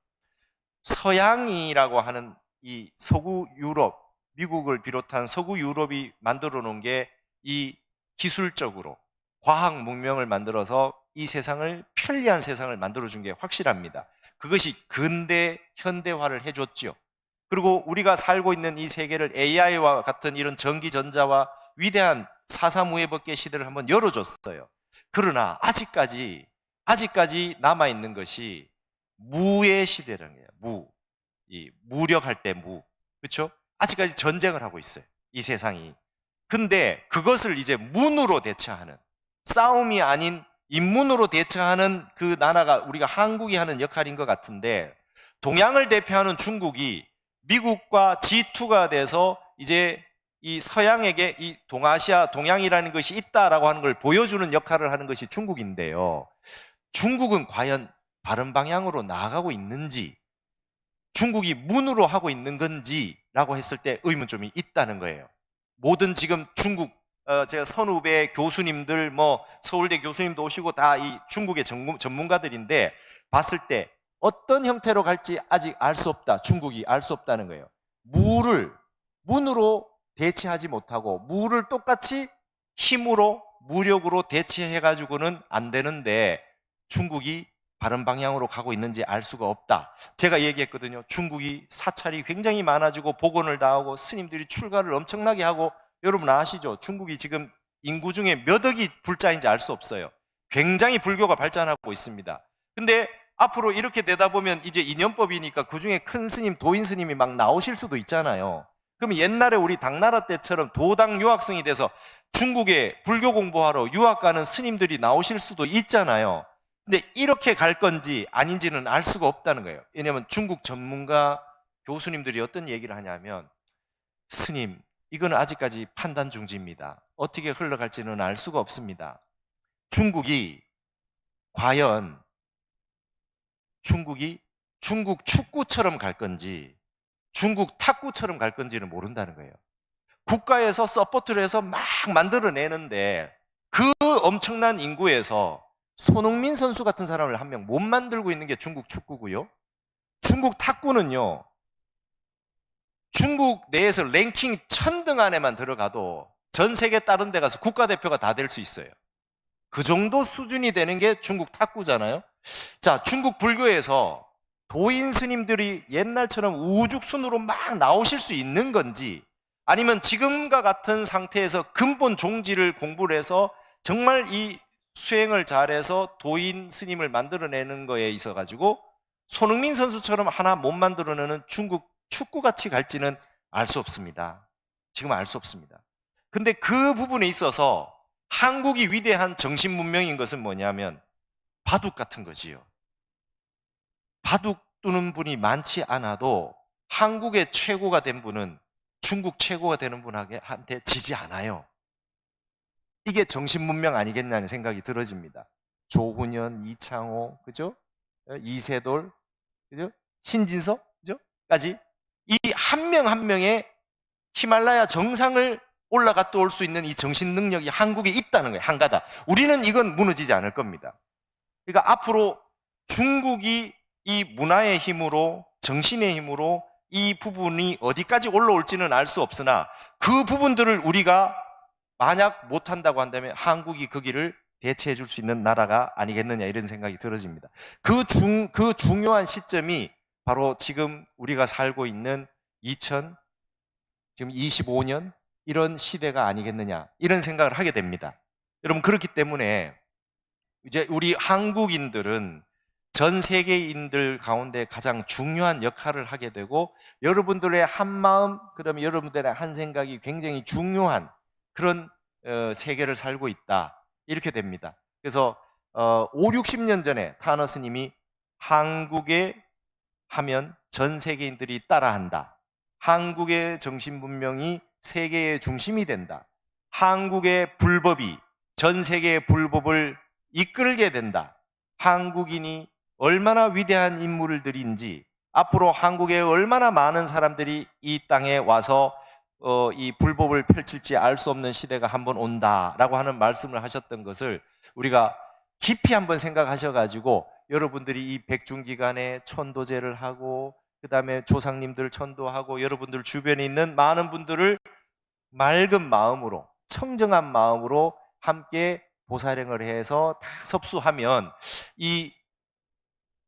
서양이라고 하는 이 서구 유럽, 미국을 비롯한 서구 유럽이 만들어 놓은 게 이 기술적으로 과학 문명을 만들어서 이 세상을 편리한 세상을 만들어준 게 확실합니다. 그것이 근대 현대화를 해줬죠. 그리고 우리가 살고 있는 이 세계를 AI와 같은 이런 전기전자와 위대한 4.3 무해법계 시대를 한번 열어줬어요. 그러나 아직까지 남아있는 것이 무의 시대라는 거예요. 이 무력할 때 무. 그렇죠? 아직까지 전쟁을 하고 있어요, 이 세상이. 근데 그것을 이제 문으로 대처하는, 싸움이 아닌 인문으로 대처하는 그 나라가 우리가 한국이 하는 역할인 것 같은데, 동양을 대표하는 중국이 미국과 G2가 돼서 이제 이 서양에게 이 동아시아, 동양이라는 것이 있다라고 하는 걸 보여주는 역할을 하는 것이 중국인데요. 중국은 과연 바른 방향으로 나아가고 있는지, 중국이 문으로 하고 있는 건지라고 했을 때 의문점이 있다는 거예요. 모든 지금 중국, 제가 선후배 교수님들, 서울대 교수님도 오시고 다 이 중국의 전문가들인데, 봤을 때 어떤 형태로 갈지 아직 알 수 없다. 중국이 알 수 없다는 거예요. 무를 문으로 대체하지 못하고 무를 똑같이 힘으로, 무력으로 대체해가지고는 안 되는데, 중국이 바른 방향으로 가고 있는지 알 수가 없다. 제가 얘기했거든요. 중국이 사찰이 굉장히 많아지고 복원을 다 하고 스님들이 출가를 엄청나게 하고, 여러분 아시죠? 중국이 지금 인구 중에 몇 억이 불자인지 알 수 없어요. 굉장히 불교가 발전하고 있습니다. 근데 앞으로 이렇게 되다 보면 이제 인연법이니까 그중에 큰 스님, 도인 스님이 막 나오실 수도 있잖아요. 그럼 옛날에 우리 당나라 때처럼 도당 유학생이 돼서 중국에 불교 공부하러 유학 가는 스님들이 나오실 수도 있잖아요. 근데 이렇게 갈 건지 아닌지는 알 수가 없다는 거예요. 왜냐하면 중국 전문가 교수님들이 어떤 얘기를 하냐면, 스님, 이건 아직까지 판단 중지입니다. 어떻게 흘러갈지는 알 수가 없습니다. 중국이 과연 중국 축구처럼 갈 건지 중국 탁구처럼 갈 건지는 모른다는 거예요. 국가에서 서포트를 해서 막 만들어내는데 그 엄청난 인구에서 손흥민 선수 같은 사람을 한 명 못 만들고 있는 게 중국 축구고요. 중국 탁구는요, 중국 내에서 랭킹 1000등 안에만 들어가도 전 세계 다른 데 가서 국가대표가 다 될 수 있어요. 그 정도 수준이 되는 게 중국 탁구잖아요. 자, 중국 불교에서 도인 스님들이 옛날처럼 우죽순으로 막 나오실 수 있는 건지, 아니면 지금과 같은 상태에서 근본 종지를 공부를 해서 정말 이 수행을 잘해서 도인 스님을 만들어내는 거에 있어 가지고 손흥민 선수처럼 하나 못 만들어내는 중국 축구같이 갈지는 알 수 없습니다. 지금 알 수 없습니다. 근데 그 부분에 있어서 한국이 위대한 정신문명인 것은 뭐냐면 바둑 같은 거지요. 바둑 두는 분이 많지 않아도 한국의 최고가 된 분은 중국 최고가 되는 분한테 지지 않아요. 이게 정신문명 아니겠냐는 생각이 들어집니다. 조훈현, 이창호, 그죠? 이세돌, 그죠? 신진석, 그죠? 까지 이 한 명 한 명의 히말라야 정상을 올라갔다 올 수 있는 이 정신 능력이 한국에 있다는 거예요. 한가다. 우리는 이건 무너지지 않을 겁니다. 그러니까 앞으로 중국이 이 문화의 힘으로, 정신의 힘으로 이 부분이 어디까지 올라올지는 알 수 없으나 그 부분들을 우리가 만약 못한다고 한다면 한국이 그 길을 대체해 줄 수 있는 나라가 아니겠느냐, 이런 생각이 들어집니다. 그 중요한 시점이 바로 지금 우리가 살고 있는 지금 25년 이런 시대가 아니겠느냐 이런 생각을 하게 됩니다. 여러분 그렇기 때문에 이제 우리 한국인들은 전 세계인들 가운데 가장 중요한 역할을 하게 되고 여러분들의 한 마음 그다음에 여러분들의 한 생각이 굉장히 중요한 그런 세계를 살고 있다 이렇게 됩니다. 그래서 5, 60년 전에 타너 스님이 한국에 하면 전 세계인들이 따라한다. 한국의 정신분명이 세계의 중심이 된다. 한국의 불법이 전 세계의 불법을 이끌게 된다. 한국인이 얼마나 위대한 인물들인지 앞으로 한국에 얼마나 많은 사람들이 이 땅에 와서 이 불법을 펼칠지 알 수 없는 시대가 한번 온다라고 하는 말씀을 하셨던 것을 우리가 깊이 한번 생각하셔가지고 여러분들이 이 백중기간에 천도제를 하고 그 다음에 조상님들 천도하고 여러분들 주변에 있는 많은 분들을 맑은 마음으로 청정한 마음으로 함께 보살행을 해서 다 섭수하면 이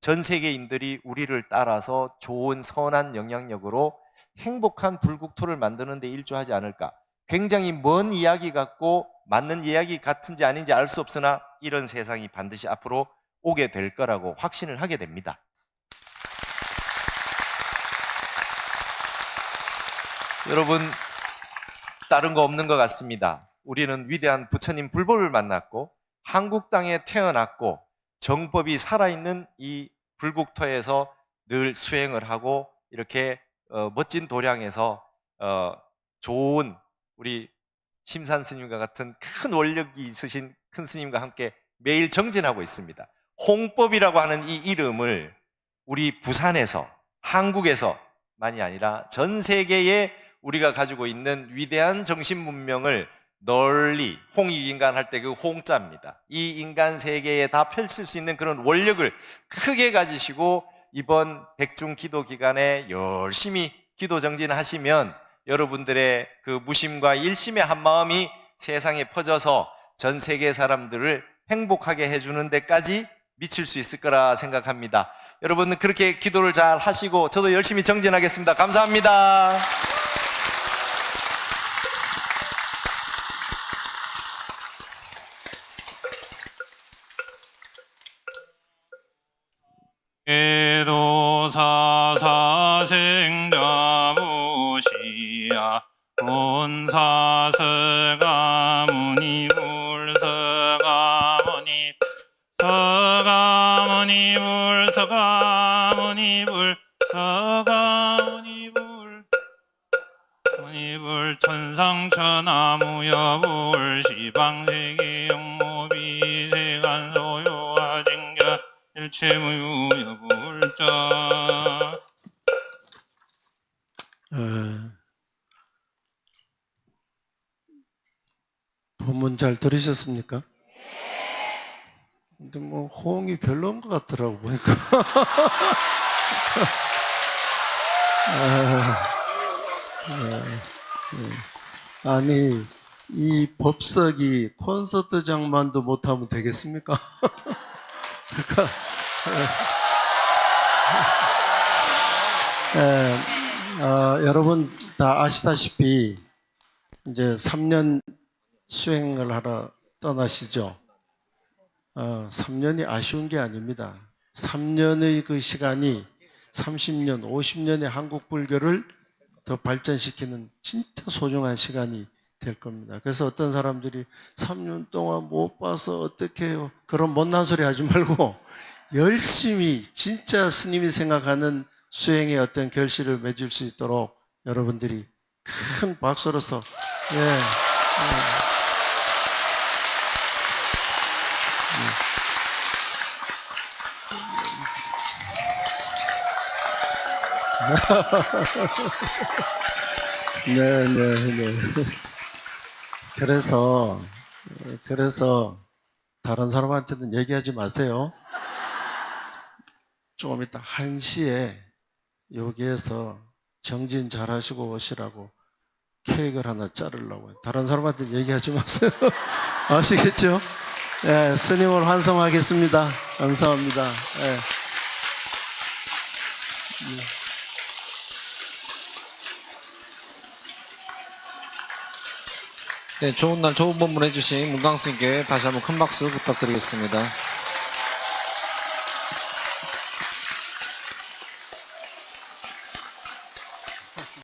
전 세계인들이 우리를 따라서 좋은 선한 영향력으로 행복한 불국토를 만드는 데 일조하지 않을까. 굉장히 먼 이야기 같고 맞는 이야기 같은지 아닌지 알 수 없으나 이런 세상이 반드시 앞으로 오게 될 거라고 확신을 하게 됩니다. 여러분 다른 거 없는 것 같습니다. 우리는 위대한 부처님 불법을 만났고 한국 땅에 태어났고 정법이 살아있는 이 불국토에서 늘 수행을 하고 이렇게 멋진 도량에서 좋은 우리 심산 스님과 같은 큰 원력이 있으신 큰 스님과 함께 매일 정진하고 있습니다. 홍법이라고 하는 이 이름을 우리 부산에서 한국에서만이 아니라 전 세계에 우리가 가지고 있는 위대한 정신문명을 널리 홍익인간 할 때 그 홍자입니다. 이 인간 세계에 다 펼칠 수 있는 그런 원력을 크게 가지시고 이번 백중 기도 기간에 열심히 기도 정진하시면 여러분들의 그 무심과 일심의 한 마음이 세상에 퍼져서 전 세계 사람들을 행복하게 해주는 데까지 미칠 수 있을 거라 생각합니다. 여러분 그렇게 기도를 잘 하시고 저도 열심히 정진하겠습니다. 감사합니다. 계도사사생자무시야 온사스가무니 불서가무니 서가무니 불서가무니 불서가무니 불 천상천하무여불 시방세계영무비세간소요하쟁자 일체무여불자. 본문 잘 들으셨습니까? 근데 뭐 호응이 별로인 것 같더라고 보니까. 아니 이 법석이 콘서트장만도 못하면 되겠습니까? 그러니까 여러분 다 아시다시피 이제 3년 수행을 하러 떠나시죠. 3년이 아쉬운 게 아닙니다. 3년의 그 시간이 30년, 50년의 한국 불교를 더 발전시키는 진짜 소중한 시간이 될 겁니다. 그래서 어떤 사람들이 3년 동안 못 봐서 어떻게 해요? 그런 못난 소리 하지 말고 열심히 진짜 스님이 생각하는 수행의 어떤 결실을 맺을 수 있도록 여러분들이 큰 박수로서 네. 그래서 다른 사람한테는 얘기하지 마세요. 조금 이따 1시에 여기에서 정진 잘 하시고 오시라고 케이크를 하나 자르려고 해요. 다른 사람한테 얘기하지 마세요. 아시겠죠? 네, 스님을 환송하겠습니다. 감사합니다. 네. 네, 좋은 날 좋은 본문 해주신 문광스님께 다시 한번 큰 박수 부탁드리겠습니다.